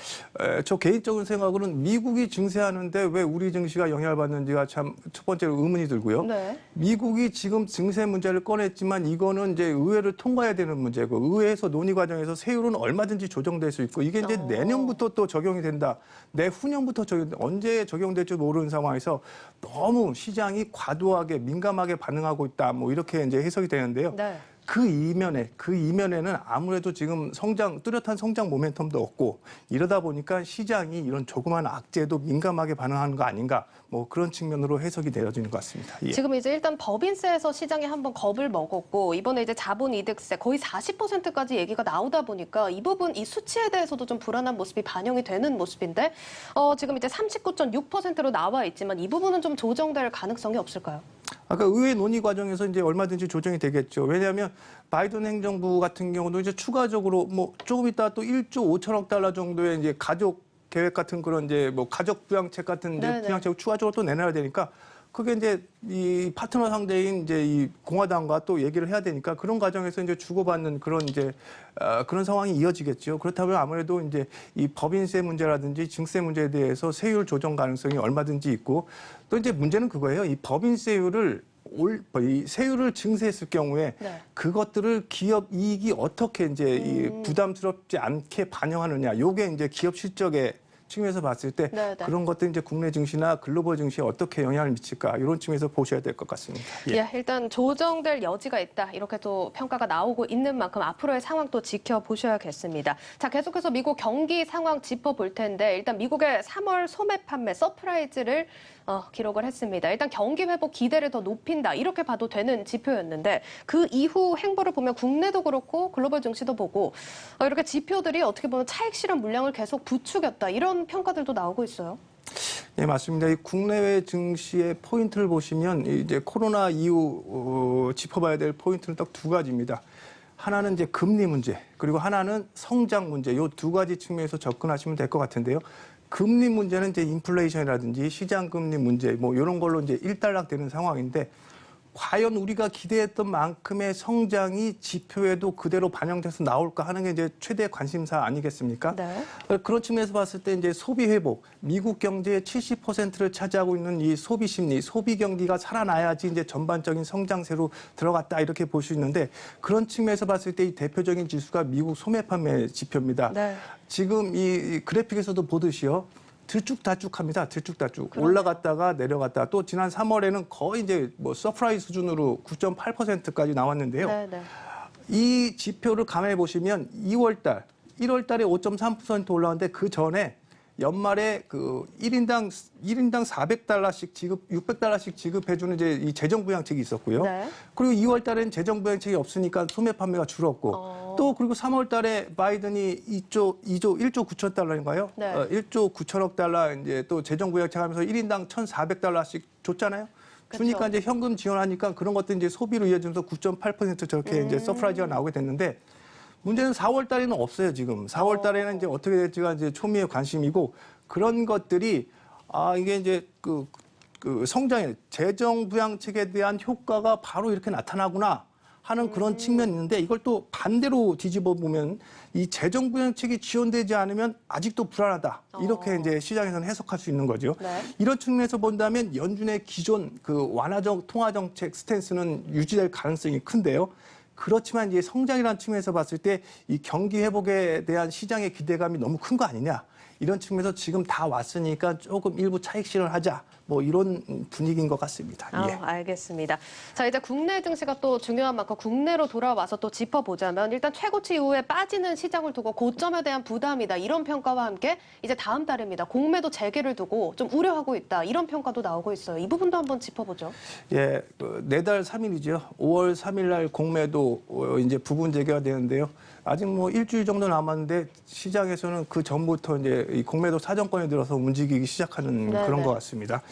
저 개인적인 생각으로는 미국이 증세하는데 왜 우리 증시가 영향을 받는지가 참 첫 번째로 의문이 들고요. 네. 미국이 지금 증세 문제를 꺼냈지만 이거는 이제 의회를 통과해야 되는 문제고 의회에서 논의 과정에서 세율은 얼마든지 조정될 수 있고 이게 이제 내년부터 또 적용이 된다. 내후년부터 언제 적용될지 모르는 상황에서 너무 시장이 과도하게 민감하게 반응하고 있다. 뭐 이렇게 이제 해석이 되는데요. 네. 그 이면에는 아무래도 지금 뚜렷한 성장 모멘텀도 없고 이러다 보니까 시장이 이런 조그만 악재도 민감하게 반응하는 거 아닌가 뭐 그런 측면으로 해석이 되어지는 것 같습니다. 예. 지금 이제 일단 법인세에서 시장이 한번 겁을 먹었고 이번에 이제 자본이득세 거의 40%까지 얘기가 나오다 보니까 이 부분 이 수치에 대해서도 좀 불안한 모습이 반영이 되는 모습인데 지금 이제 39.6%로 나와 있지만 이 부분은 좀 조정될 가능성이 없을까요? 아까 의회 논의 과정에서 이제 얼마든지 조정이 되겠죠. 왜냐하면 바이든 행정부 같은 경우도 이제 추가적으로 뭐 조금 이따 또 1조 5천억 달러 정도의 이제 가족 계획 같은 그런 이제 뭐 가족 부양책 같은 이제 부양책을 추가적으로 또 내놔야 되니까 그게 이제 이 파트너 상대인 이제 이 공화당과 또 얘기를 해야 되니까 그런 과정에서 이제 주고받는 그런 이제 그런 상황이 이어지겠죠. 그렇다면 아무래도 이제 이 법인세 문제라든지 증세 문제에 대해서 세율 조정 가능성이 얼마든지 있고 또 이제 문제는 그거예요. 이 법인세율을 이 세율을 증세했을 경우에 그것들을 기업 이익이 어떻게 이제 이 부담스럽지 않게 반영하느냐. 요게 이제 기업 실적에 측면에서 봤을 때 그런 것들 이제 국내 증시나 글로벌 증시에 어떻게 영향을 미칠까 이런 측면에서 보셔야 될 것 같습니다. 예, 일단 조정될 여지가 있다 이렇게 또 평가가 나오고 있는 만큼 앞으로의 상황 또 지켜보셔야겠습니다. 자, 계속해서 미국 경기 상황 짚어볼 텐데 일단 미국의 3월 소매 판매 서프라이즈를 기록을 했습니다. 일단 경기 회복 기대를 더 높인다 이렇게 봐도 되는 지표였는데 그 이후 행보를 보면 국내도 그렇고 글로벌 증시도 보고 이렇게 지표들이 어떻게 보면 차익 실현 물량을 계속 부추겼다 이런 평가들도 나오고 있어요. 네, 맞습니다. 이 국내외 증시의 포인트를 보시면 이제 코로나 이후 짚어봐야 될 포인트는 딱 두 가지입니다. 하나는 이제 금리 문제, 그리고 하나는 성장 문제. 이 두 가지 측면에서 접근하시면 될 것 같은데요. 금리 문제는 이제 인플레이션이라든지 시장 금리 문제 뭐 이런 걸로 이제 일단락되는 상황인데 과연 우리가 기대했던 만큼의 성장이 지표에도 그대로 반영돼서 나올까 하는 게 이제 최대 관심사 아니겠습니까? 네. 그런 측면에서 봤을 때 이제 소비 회복, 미국 경제의 70%를 차지하고 있는 이 소비 심리, 소비 경기가 살아나야지 이제 전반적인 성장세로 들어갔다 이렇게 볼 수 있는데 그런 측면에서 봤을 때 이 대표적인 지수가 미국 소매 판매 지표입니다. 네. 지금 이 그래픽에서도 보듯이요. 들쭉달쭉합니다. 들쭉달쭉. 그러네요. 올라갔다가 내려갔다가 또 지난 3월에는 거의 이제 뭐 서프라이즈 수준으로 9.8%까지 나왔는데요. 네, 네. 이 지표를 감안해 보시면 2월 달, 1월 달에 5.3% 올라왔는데 그 전에 연말에 그 1인당 400달러씩 지급, 600달러씩 지급해주는 이제 이 재정부양책이 있었고요. 네. 그리고 2월 달에는 재정부양책이 없으니까 소매 판매가 줄었고 또 그리고 3월 달에 바이든이 1조 9천 달러인가요? 네. 1조 9천억 달러 이제 또 재정부양책 하면서 1인당 1,400달러씩 줬잖아요. 주니까 이제 현금 지원하니까 그런 것들 이제 소비로 이어지면서 9.8% 저렇게 이제 서프라이즈가 나오게 됐는데 문제는 4월 달에는 없어요, 지금. 4월 달에는 이제 어떻게 될지가 이제 초미의 관심이고 그런 것들이 이게 이제 그 성장의 재정 부양책에 대한 효과가 바로 이렇게 나타나구나 하는 그런 측면이 있는데 이걸 또 반대로 뒤집어 보면 이 재정 부양책이 지원되지 않으면 아직도 불안하다. 이렇게 이제 시장에서는 해석할 수 있는 거죠. 네. 이런 측면에서 본다면 연준의 기존 그 완화적 통화 정책 스탠스는 유지될 가능성이 큰데요. 그렇지만 이제 성장이라는 측면에서 봤을 때 이 경기 회복에 대한 시장의 기대감이 너무 큰 거 아니냐. 이런 측면에서 지금 다 왔으니까 조금 일부 차익 실현하자. 뭐 이런 분위기인 것 같습니다. 예. 알겠습니다. 자, 이제 국내 증시가 또 중요한 만큼 국내로 돌아와서 또 짚어보자면 일단 최고치 이후에 빠지는 시장을 두고 고점에 대한 부담이다. 이런 평가와 함께 이제 다음 달입니다. 공매도 재개를 두고 좀 우려하고 있다. 이런 평가도 나오고 있어요. 이 부분도 한번 짚어보죠. 예, 내달 3일이죠. 5월 3일 날 공매도 이제 부분 재개가 되는데요. 아직 뭐 일주일 정도 남았는데 시장에서는 그 전부터 이제 이 공매도 사정권에 들어서 움직이기 시작하는 그런 것 같습니다.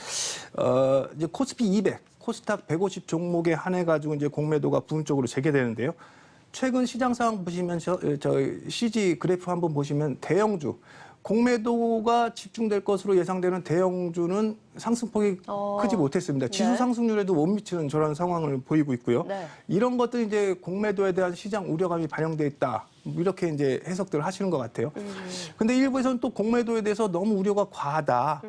이제 코스피 200, 코스닥 150 종목에 한해 가지고 이제 공매도가 부분적으로 재개되는데요. 최근 시장 상황 보시면서 저희 CG 그래프 한번 보시면 대형주 공매도가 집중될 것으로 예상되는 대형주는 상승폭이 크지 못했습니다. 지수 상승률에도 못 미치는 저런 상황을 보이고 있고요. 네. 이런 것들이 이제 공매도에 대한 시장 우려감이 반영돼 있다. 이렇게 이제 해석들을 하시는 것 같아요. 근데 일부에서는 또 공매도에 대해서 너무 우려가 과하다.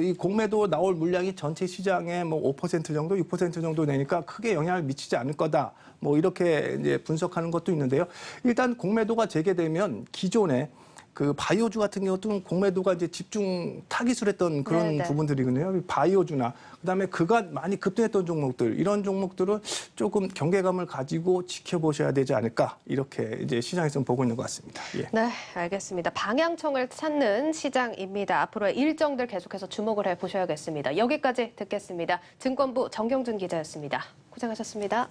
이 공매도 나올 물량이 전체 시장의 뭐 5% 정도, 6% 정도 되니까 크게 영향을 미치지 않을 거다. 뭐 이렇게 이제 분석하는 것도 있는데요. 일단 공매도가 재개되면 기존에 그 바이오주 같은 경우도 공매도가 이제 집중 타깃을 했던 그런 부분들이거든요. 바이오주나 그다음에 그간 많이 급등했던 종목들 이런 종목들은 조금 경계감을 가지고 지켜보셔야 되지 않을까 이렇게 이제 시장에서는 보고 있는 것 같습니다. 예. 네, 알겠습니다. 방향성을 찾는 시장입니다. 앞으로의 일정들 계속해서 주목을 해보셔야겠습니다. 여기까지 듣겠습니다. 증권부 정경준 기자였습니다. 고생하셨습니다.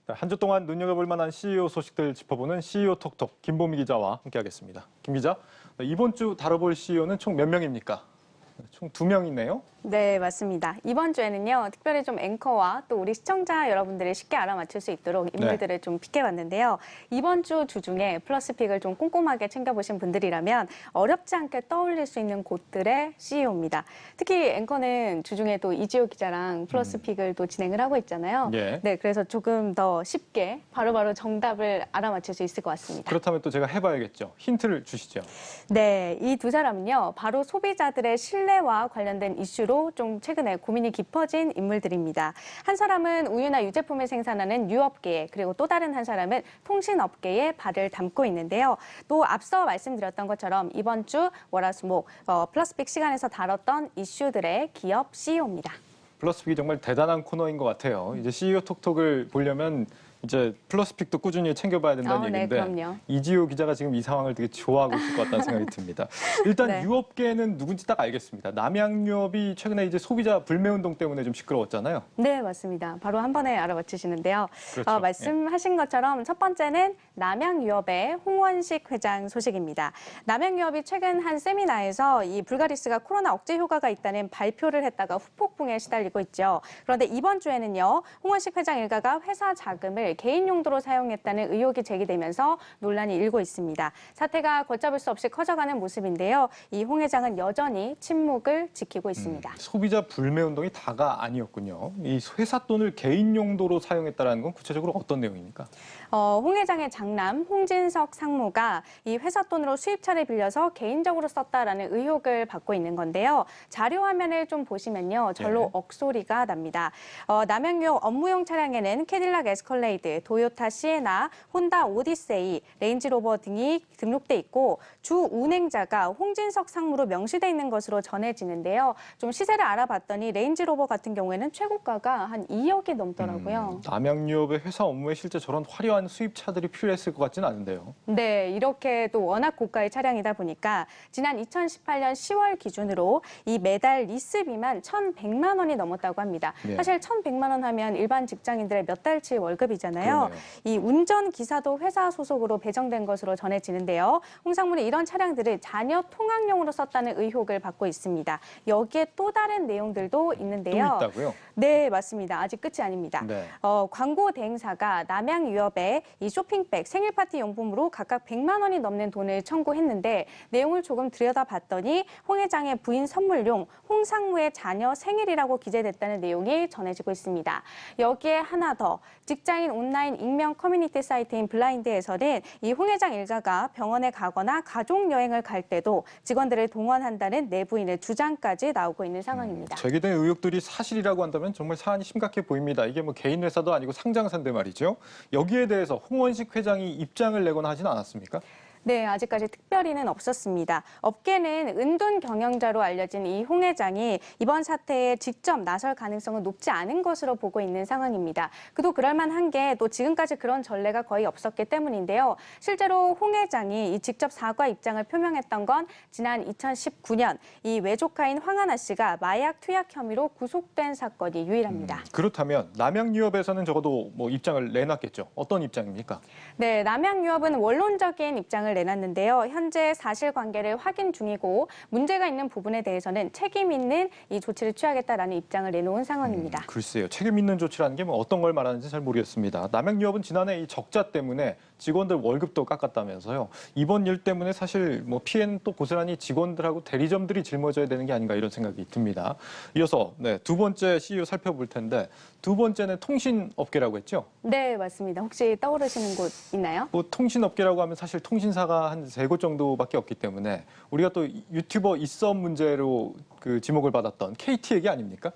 한 주 동안 눈여겨볼 만한 CEO 소식들 짚어보는 CEO 톡톡 김보미 기자와 함께하겠습니다. 김 기자, 이번 주 다뤄볼 CEO는 총 몇 명입니까? 총 2명이네요. 네, 맞습니다. 이번 주에는요, 특별히 좀 앵커와 또 우리 시청자 여러분들이 쉽게 알아맞힐 수 있도록 인물들을 좀 픽해봤는데요. 이번 주 중에 플러스픽을 좀 꼼꼼하게 챙겨보신 분들이라면 어렵지 않게 떠올릴 수 있는 곳들의 CEO입니다. 특히 앵커는 주중에 또 이지호 기자랑 플러스픽을 또 진행을 하고 있잖아요. 예. 네, 그래서 조금 더 쉽게 바로바로 정답을 알아맞힐 수 있을 것 같습니다. 그렇다면 또 제가 해봐야겠죠. 힌트를 주시죠. 네, 이 두 사람은요, 바로 소비자들의 신뢰와 관련된 이슈로 등으로 좀 최근에 고민이 깊어진 인물들입니다. 한 사람은 우유나 유제품을 생산하는 유업계에, 그리고 또 다른 한 사람은 통신업계에 발을 담고 있는데요. 또 앞서 말씀드렸던 것처럼 이번 주 월화수목 플러스픽 시간에서 다뤘던 이슈들의 기업 CEO입니다. 플러스픽이 정말 대단한 코너인 것 같아요. 이제 CEO 톡톡을 보려면 이제 플러스픽도 꾸준히 챙겨봐야 된다는 얘기인데 그럼요. 이지호 기자가 지금 이 상황을 되게 좋아하고 있을 것 같다는 생각이 듭니다. 일단 네. 유업계는 누군지 딱 알겠습니다. 남양유업이 최근에 이제 소비자 불매운동 때문에 좀 시끄러웠잖아요. 네, 맞습니다. 바로 한 번에 알아맞히시는데요. 그렇죠. 말씀하신 것처럼 첫 번째는 남양유업의 홍원식 회장 소식입니다. 남양유업이 최근 한 세미나에서 이 불가리스가 코로나 억제 효과가 있다는 발표를 했다가 후폭풍에 시달리고 있죠. 그런데 이번 주에는요, 홍원식 회장 일가가 회사 자금을 개인 용도로 사용했다는 의혹이 제기되면서 논란이 일고 있습니다. 사태가 걷잡을 수 없이 커져가는 모습인데요. 이 홍 회장은 여전히 침묵을 지키고 있습니다. 소비자 불매운동이 다가 아니었군요. 이 회사 돈을 개인 용도로 사용했다는 건 구체적으로 어떤 내용입니까? 홍 회장의 장남 홍진석 상무가 이 회사 돈으로 수입차를 빌려서 개인적으로 썼다라는 의혹을 받고 있는 건데요. 자료 화면을 좀 보시면요, 절로 억소리가 납니다. 남양유업 업무용 차량에는 캐딜락 에스컬레이드, 도요타 시에나, 혼다 오디세이, 레인지로버 등이 등록돼 있고 주 운행자가 홍진석 상무로 명시돼 있는 것으로 전해지는데요. 좀 시세를 알아봤더니 레인지로버 같은 경우에는 최고가가 한 2억이 넘더라고요. 남양유업의 회사 업무에 실제 저런 화려한 수입차들이 필요했을 것 같지는 않은데요. 네, 이렇게 또 워낙 고가의 차량이다 보니까 지난 2018년 10월 기준으로 이 매달 리스비만 1,100만 원이 넘었다고 합니다. 네. 사실 1,100만 원 하면 일반 직장인들의 몇 달치 월급이잖아요. 그러네요. 이 운전기사도 회사 소속으로 배정된 것으로 전해지는데요. 홍 상무는 이런 차량들을 자녀 통학용으로 썼다는 의혹을 받고 있습니다. 여기에 또 다른 내용들도 있는데요. 또 있다고요? 네, 맞습니다. 아직 끝이 아닙니다. 네. 광고 대행사가 남양유업에 이 쇼핑백, 생일 파티 용품으로 각각 100만 원이 넘는 돈을 청구했는데 내용을 조금 들여다봤더니 홍 회장의 부인 선물용 홍 상무의 자녀 생일이라고 기재됐다는 내용이 전해지고 있습니다. 여기에 하나 더, 직장인 온라인 익명 커뮤니티 사이트인 블라인드에서는 이 홍 회장 일가가 병원에 가거나 가족 여행을 갈 때도 직원들을 동원한다는 내부인의 주장까지 나오고 있는 상황입니다. 제기된 의혹들이 사실이라고 한다면 정말 사안이 심각해 보입니다. 이게 뭐 개인 회사도 아니고 상장사인데 말이죠. 여기에 대해서 홍원식 회장이 입장을 내거나 하진 않았습니까? 네, 아직까지 특별히는 없었습니다. 업계는 은둔 경영자로 알려진 이 홍 회장이 이번 사태에 직접 나설 가능성은 높지 않은 것으로 보고 있는 상황입니다. 그도 그럴만한 게 또 지금까지 그런 전례가 거의 없었기 때문인데요. 실제로 홍 회장이 이 직접 사과 입장을 표명했던 건 지난 2019년 이 외조카인 황하나 씨가 마약 투약 혐의로 구속된 사건이 유일합니다. 그렇다면 남양유업에서는 적어도 뭐 입장을 내놨겠죠. 어떤 입장입니까? 네, 남양유업은 원론적인 입장을 내놨는데요. 현재 사실관계를 확인 중이고 문제가 있는 부분에 대해서는 책임 있는 이 조치를 취하겠다라는 입장을 내놓은 상황입니다. 글쎄요. 책임 있는 조치라는 게 뭐 어떤 걸 말하는지 잘 모르겠습니다. 남양유업은 지난해 이 적자 때문에 직원들 월급도 깎았다면서요. 이번 일 때문에 사실 뭐 피해는 또 고스란히 직원들하고 대리점들이 짊어져야 되는 게 아닌가 이런 생각이 듭니다. 이어서 두 번째 CEO 살펴볼 텐데 두 번째는 통신업계라고 했죠? 네, 맞습니다. 혹시 떠오르시는 곳 있나요? 뭐 통신업계라고 하면 사실 통신사가 한 3곳 정도밖에 없기 때문에 우리가 또 유튜버 이썸 문제로 그 지목을 받았던 KT 얘기 아닙니까?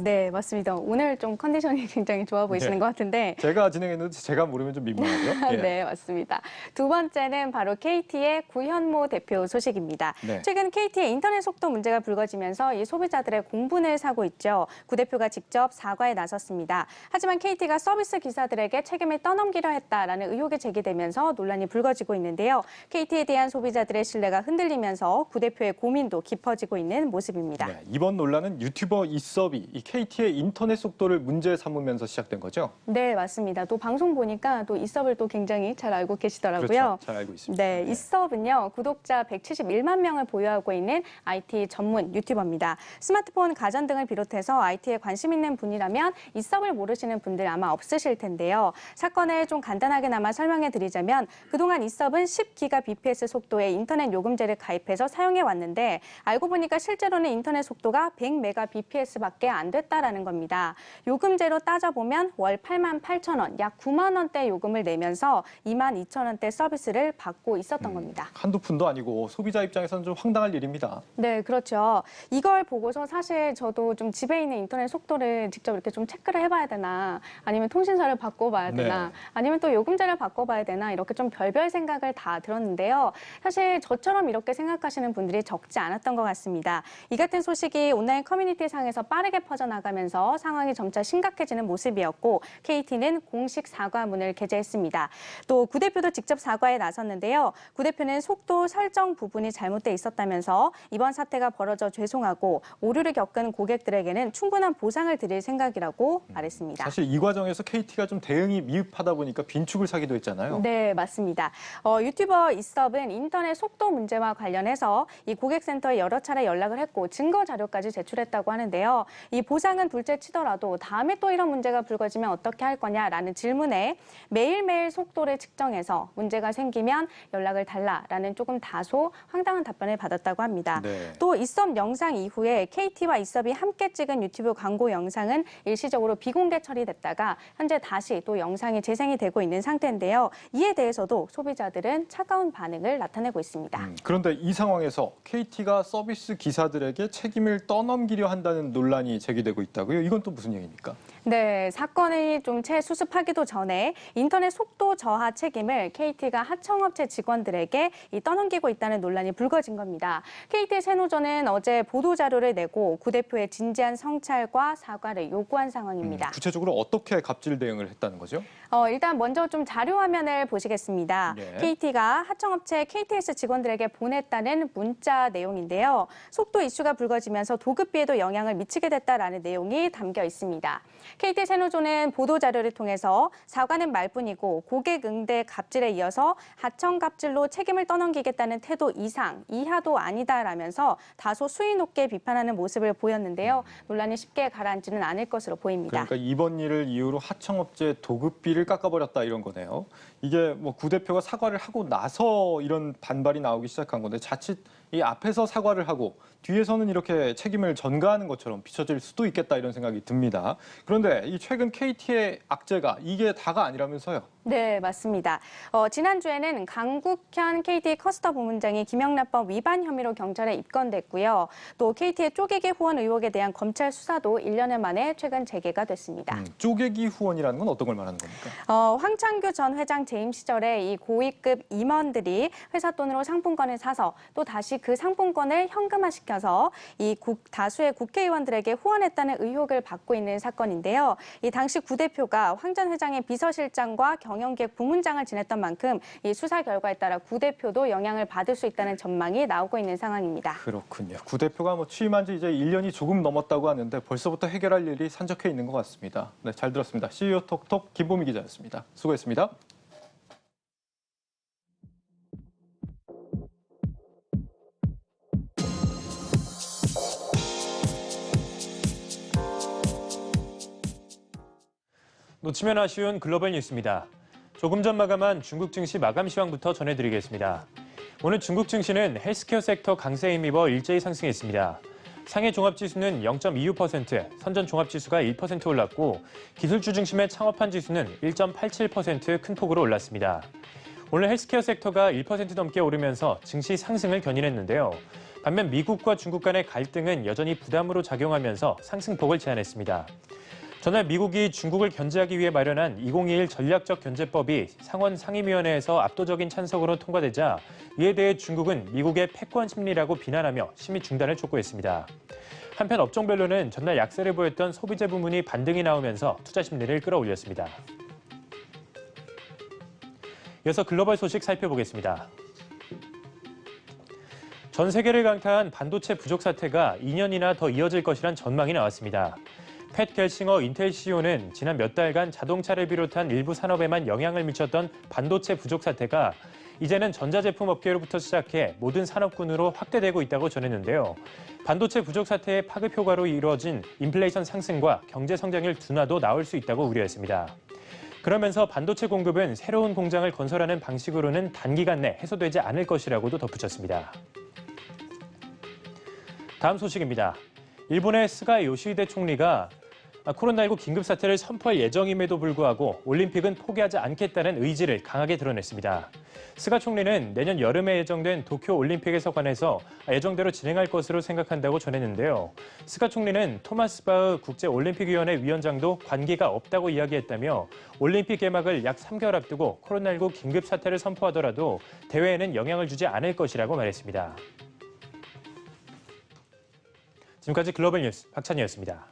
네, 맞습니다. 오늘 좀 컨디션이 굉장히 좋아 보이시는 것 같은데. 제가 진행했는데 제가 모르면 좀 민망하죠? 예. 네, 맞습니다. 두 번째는 바로 KT의 구현모 대표 소식입니다. 네. 최근 KT의 인터넷 속도 문제가 불거지면서 이 소비자들의 공분을 사고 있죠. 구 대표가 직접 사과에 나섰습니다. 하지만 KT가 서비스 기사들에게 책임을 떠넘기려 했다라는 의혹이 제기되면서 논란이 불거지고 있는데요. KT에 대한 소비자들의 신뢰가 흔들리면서 구 대표의 고민도 깊어지고 있는 모습입니다. 네, 이번 논란은 유튜버 이썸이 이 KT의 인터넷 속도를 문제 삼으면서 시작된 거죠? 네, 맞습니다. 또 방송 보니까 또 이섭을 또 굉장히 잘 알고 계시더라고요. 그렇죠. 잘 알고 있습니다. 네, 이섭은요, 구독자 171만 명을 보유하고 있는 IT 전문 유튜버입니다. 스마트폰, 가전 등을 비롯해서 IT에 관심 있는 분이라면 이섭을 모르시는 분들 아마 없으실 텐데요. 사건을 좀 간단하게나마 설명해 드리자면 그동안 이섭은 10GBps 속도의 인터넷 요금제를 가입해서 사용해 왔는데 알고 보니까 실제로는 인터넷 속도가 100Mbps밖에 정도밖에 안 됐다라는 겁니다. 요금제로 따져보면 월 88,000원, 약 9만 원대 요금을 내면서 22,000원대 서비스를 받고 있었던 겁니다. 한두 푼도 아니고 소비자 입장에서는 좀 황당할 일입니다. 네, 그렇죠. 이걸 보고서 사실 저도 좀 집에 있는 인터넷 속도를 직접 이렇게 좀 체크를 해봐야 되나, 아니면 통신사를 바꿔봐야 되나, 네. 아니면 또 요금제를 바꿔봐야 되나, 이렇게 좀 별별 생각을 다 들었는데요. 사실 저처럼 이렇게 생각하시는 분들이 적지 않았던 것 같습니다. 이 같은 소식이 온라인 커뮤니티 상에서 빠르게 퍼져나가면서 상황이 점차 심각해지는 모습이었고, KT는 공식 사과문을 게재했습니다. 또 구 대표도 직접 사과에 나섰는데요. 구 대표는 속도 설정 부분이 잘못돼 있었다면서 이번 사태가 벌어져 죄송하고 오류를 겪은 고객들에게는 충분한 보상을 드릴 생각이라고 말했습니다. 사실 이 과정에서 KT가 좀 대응이 미흡하다 보니까 빈축을 사기도 했잖아요. 네, 맞습니다. 유튜버 이섭은 인터넷 속도 문제와 관련해서 이 고객센터에 여러 차례 연락을 했고 증거 자료까지 제출했다고 하는데요. 이 보상은 둘째 치더라도 다음에 또 이런 문제가 불거지면 어떻게 할 거냐라는 질문에 매일매일 속도를 측정해서 문제가 생기면 연락을 달라라는 조금 다소 황당한 답변을 받았다고 합니다. 네. 또 이섭 영상 이후에 KT와 이섭이 함께 찍은 유튜브 광고 영상은 일시적으로 비공개 처리됐다가 현재 다시 또 영상이 재생이 되고 있는 상태인데요. 이에 대해서도 소비자들은 차가운 반응을 나타내고 있습니다. 그런데 이 상황에서 KT가 서비스 기사들에게 책임을 떠넘기려 한다는 논란이 제기되고 있다고요? 이건 또 무슨 얘기입니까? 네, 사건이 좀 채 수습하기도 전에 인터넷 속도 저하 책임을 KT가 하청업체 직원들에게 떠넘기고 있다는 논란이 불거진 겁니다. KT 세노조는 어제 보도자료를 내고 구 대표의 진지한 성찰과 사과를 요구한 상황입니다. 구체적으로 어떻게 갑질 대응을 했다는 거죠? 일단 먼저 좀 자료 화면을 보시겠습니다. 네. KT가 하청업체 KTS 직원들에게 보냈다는 문자 내용인데요. 속도 이슈가 불거지면서 도급비에도 영향을 미치게 됐다라는 내용이 담겨 있습니다. KT 세노조는 보도자료를 통해서 사과는 말뿐이고 고객 응대 갑질에 이어서 하청 갑질로 책임을 떠넘기겠다는 태도 이상, 이하도 아니다라면서 다소 수위 높게 비판하는 모습을 보였는데요. 논란이 쉽게 가라앉지는 않을 것으로 보입니다. 그러니까 이번 일을 이유로 하청업체 도급비를 깎아버렸다 이런 거네요. 이게 뭐 구 대표가 사과를 하고 나서 이런 반발이 나오기 시작한 건데 자칫 이 앞에서 사과를 하고 뒤에서는 이렇게 책임을 전가하는 것처럼 비춰질 수도 있겠다 이런 생각이 듭니다. 그런데 이 최근 KT의 악재가 이게 다가 아니라면서요? 네, 맞습니다. 지난주에는 강국현 KT 커스터 부문장이 김영란법 위반 혐의로 경찰에 입건됐고요. 또 KT의 쪼개기 후원 의혹에 대한 검찰 수사도 1년여 만에 최근 재개가 됐습니다. 쪼개기 후원이라는 건 어떤 걸 말하는 겁니까? 황창규 전 회장 재임 시절에 이 고위급 임원들이 회사 돈으로 상품권을 사서 또 다시 그 상품권을 현금화시켜서 이 다수의 국회의원들에게 후원했다는 의혹을 받고 있는 사건인데요. 이 당시 구 대표가 황 전 회장의 비서실장과 경영기획 부문장을 지냈던 만큼 이 수사 결과에 따라 구 대표도 영향을 받을 수 있다는 전망이 나오고 있는 상황입니다. 그렇군요. 구 대표가 취임한 지 이제 1년이 조금 넘었다고 하는데 벌써부터 해결할 일이 산적해 있는 것 같습니다. 네, 잘 들었습니다. CEO 톡톡 김보미 기자였습니다. 수고했습니다. 놓치면 아쉬운 글로벌 뉴스입니다. 조금 전 마감한 중국 증시 마감 시황부터 전해드리겠습니다. 오늘 중국 증시는 헬스케어 섹터 강세에 힘입어 일제히 상승했습니다. 상해 종합지수는 0.26%, 선전 종합지수가 1% 올랐고 기술주 중심의 창업한 지수는 1.87% 큰 폭으로 올랐습니다. 오늘 헬스케어 섹터가 1% 넘게 오르면서 증시 상승을 견인했는데요. 반면 미국과 중국 간의 갈등은 여전히 부담으로 작용하면서 상승폭을 제한했습니다. 전날 미국이 중국을 견제하기 위해 마련한 2021 전략적 견제법이 상원 상임위원회에서 압도적인 찬성으로 통과되자 이에 대해 중국은 미국의 패권 심리라고 비난하며 심의 중단을 촉구했습니다. 한편 업종별로는 전날 약세를 보였던 소비재 부문이 반등이 나오면서 투자 심리를 끌어올렸습니다. 이어서 글로벌 소식 살펴보겠습니다. 전 세계를 강타한 반도체 부족 사태가 2년이나 더 이어질 것이란 전망이 나왔습니다. 팻 겔싱어 인텔 CEO는 지난 몇 달간 자동차를 비롯한 일부 산업에만 영향을 미쳤던 반도체 부족 사태가 이제는 전자제품 업계로부터 시작해 모든 산업군으로 확대되고 있다고 전했는데요. 반도체 부족 사태의 파급 효과로 이루어진 인플레이션 상승과 경제 성장률 둔화도 나올 수 있다고 우려했습니다. 그러면서 반도체 공급은 새로운 공장을 건설하는 방식으로는 단기간 내 해소되지 않을 것이라고도 덧붙였습니다. 다음 소식입니다. 일본의 스가 요시히데 총리가 코로나19 긴급사태를 선포할 예정임에도 불구하고 올림픽은 포기하지 않겠다는 의지를 강하게 드러냈습니다. 스가 총리는 내년 여름에 예정된 도쿄 올림픽에서 관해서 예정대로 진행할 것으로 생각한다고 전했는데요. 스가 총리는 토마스 바흐 국제올림픽위원회 위원장도 관계가 없다고 이야기했다며 올림픽 개막을 약 3개월 앞두고 코로나19 긴급사태를 선포하더라도 대회에는 영향을 주지 않을 것이라고 말했습니다. 지금까지 글로벌 뉴스 박찬희였습니다.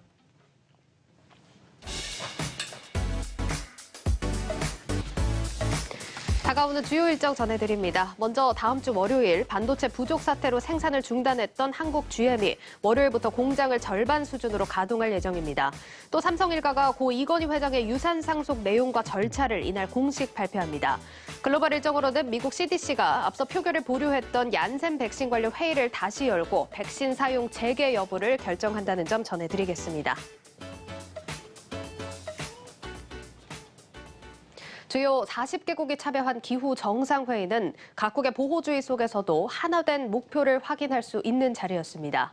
다가오는 주요 일정 전해드립니다. 먼저 다음 주 월요일 반도체 부족 사태로 생산을 중단했던 한국 GM이 월요일부터 공장을 절반 수준으로 가동할 예정입니다. 또 삼성 일가가 고 이건희 회장의 유산 상속 내용과 절차를 이날 공식 발표합니다. 글로벌 일정으로는 미국 CDC가 앞서 표결을 보류했던 얀센 백신 관련 회의를 다시 열고 백신 사용 재개 여부를 결정한다는 점 전해드리겠습니다. 주요 40개국이 참여한 기후 정상회의는 각국의 보호주의 속에서도 하나된 목표를 확인할 수 있는 자리였습니다.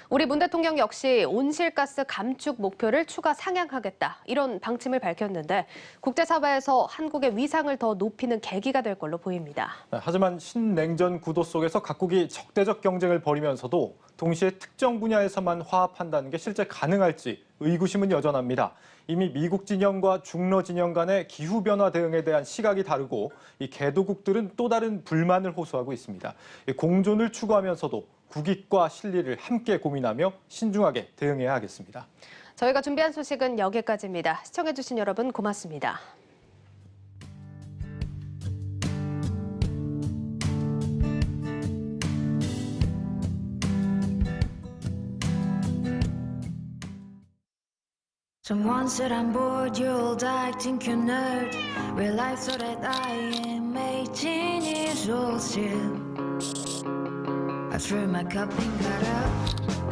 우리 문 대통령 역시 온실가스 감축 목표를 추가 상향하겠다 이런 방침을 밝혔는데 국제사회에서 한국의 위상을 더 높이는 계기가 될 걸로 보입니다. 하지만 신냉전 구도 속에서 각국이 적대적 경쟁을 벌이면서도 동시에 특정 분야에서만 화합한다는 게 실제 가능할지 의구심은 여전합니다. 이미 미국 진영과 중러 진영 간의 기후변화 대응에 대한 시각이 다르고 이 개도국들은 또 다른 불만을 호소하고 있습니다. 공존을 추구하면서도 국익과 실리를 함께 고민하며 신중하게 대응해야 하겠습니다. 저희가 준비한 소식은 여기까지입니다. 시청해주신 여러분 고맙습니다. Someone said I'm bored, you're old, acting you're nerd. Real life so that I am 18 years old still. I threw my cup and got up.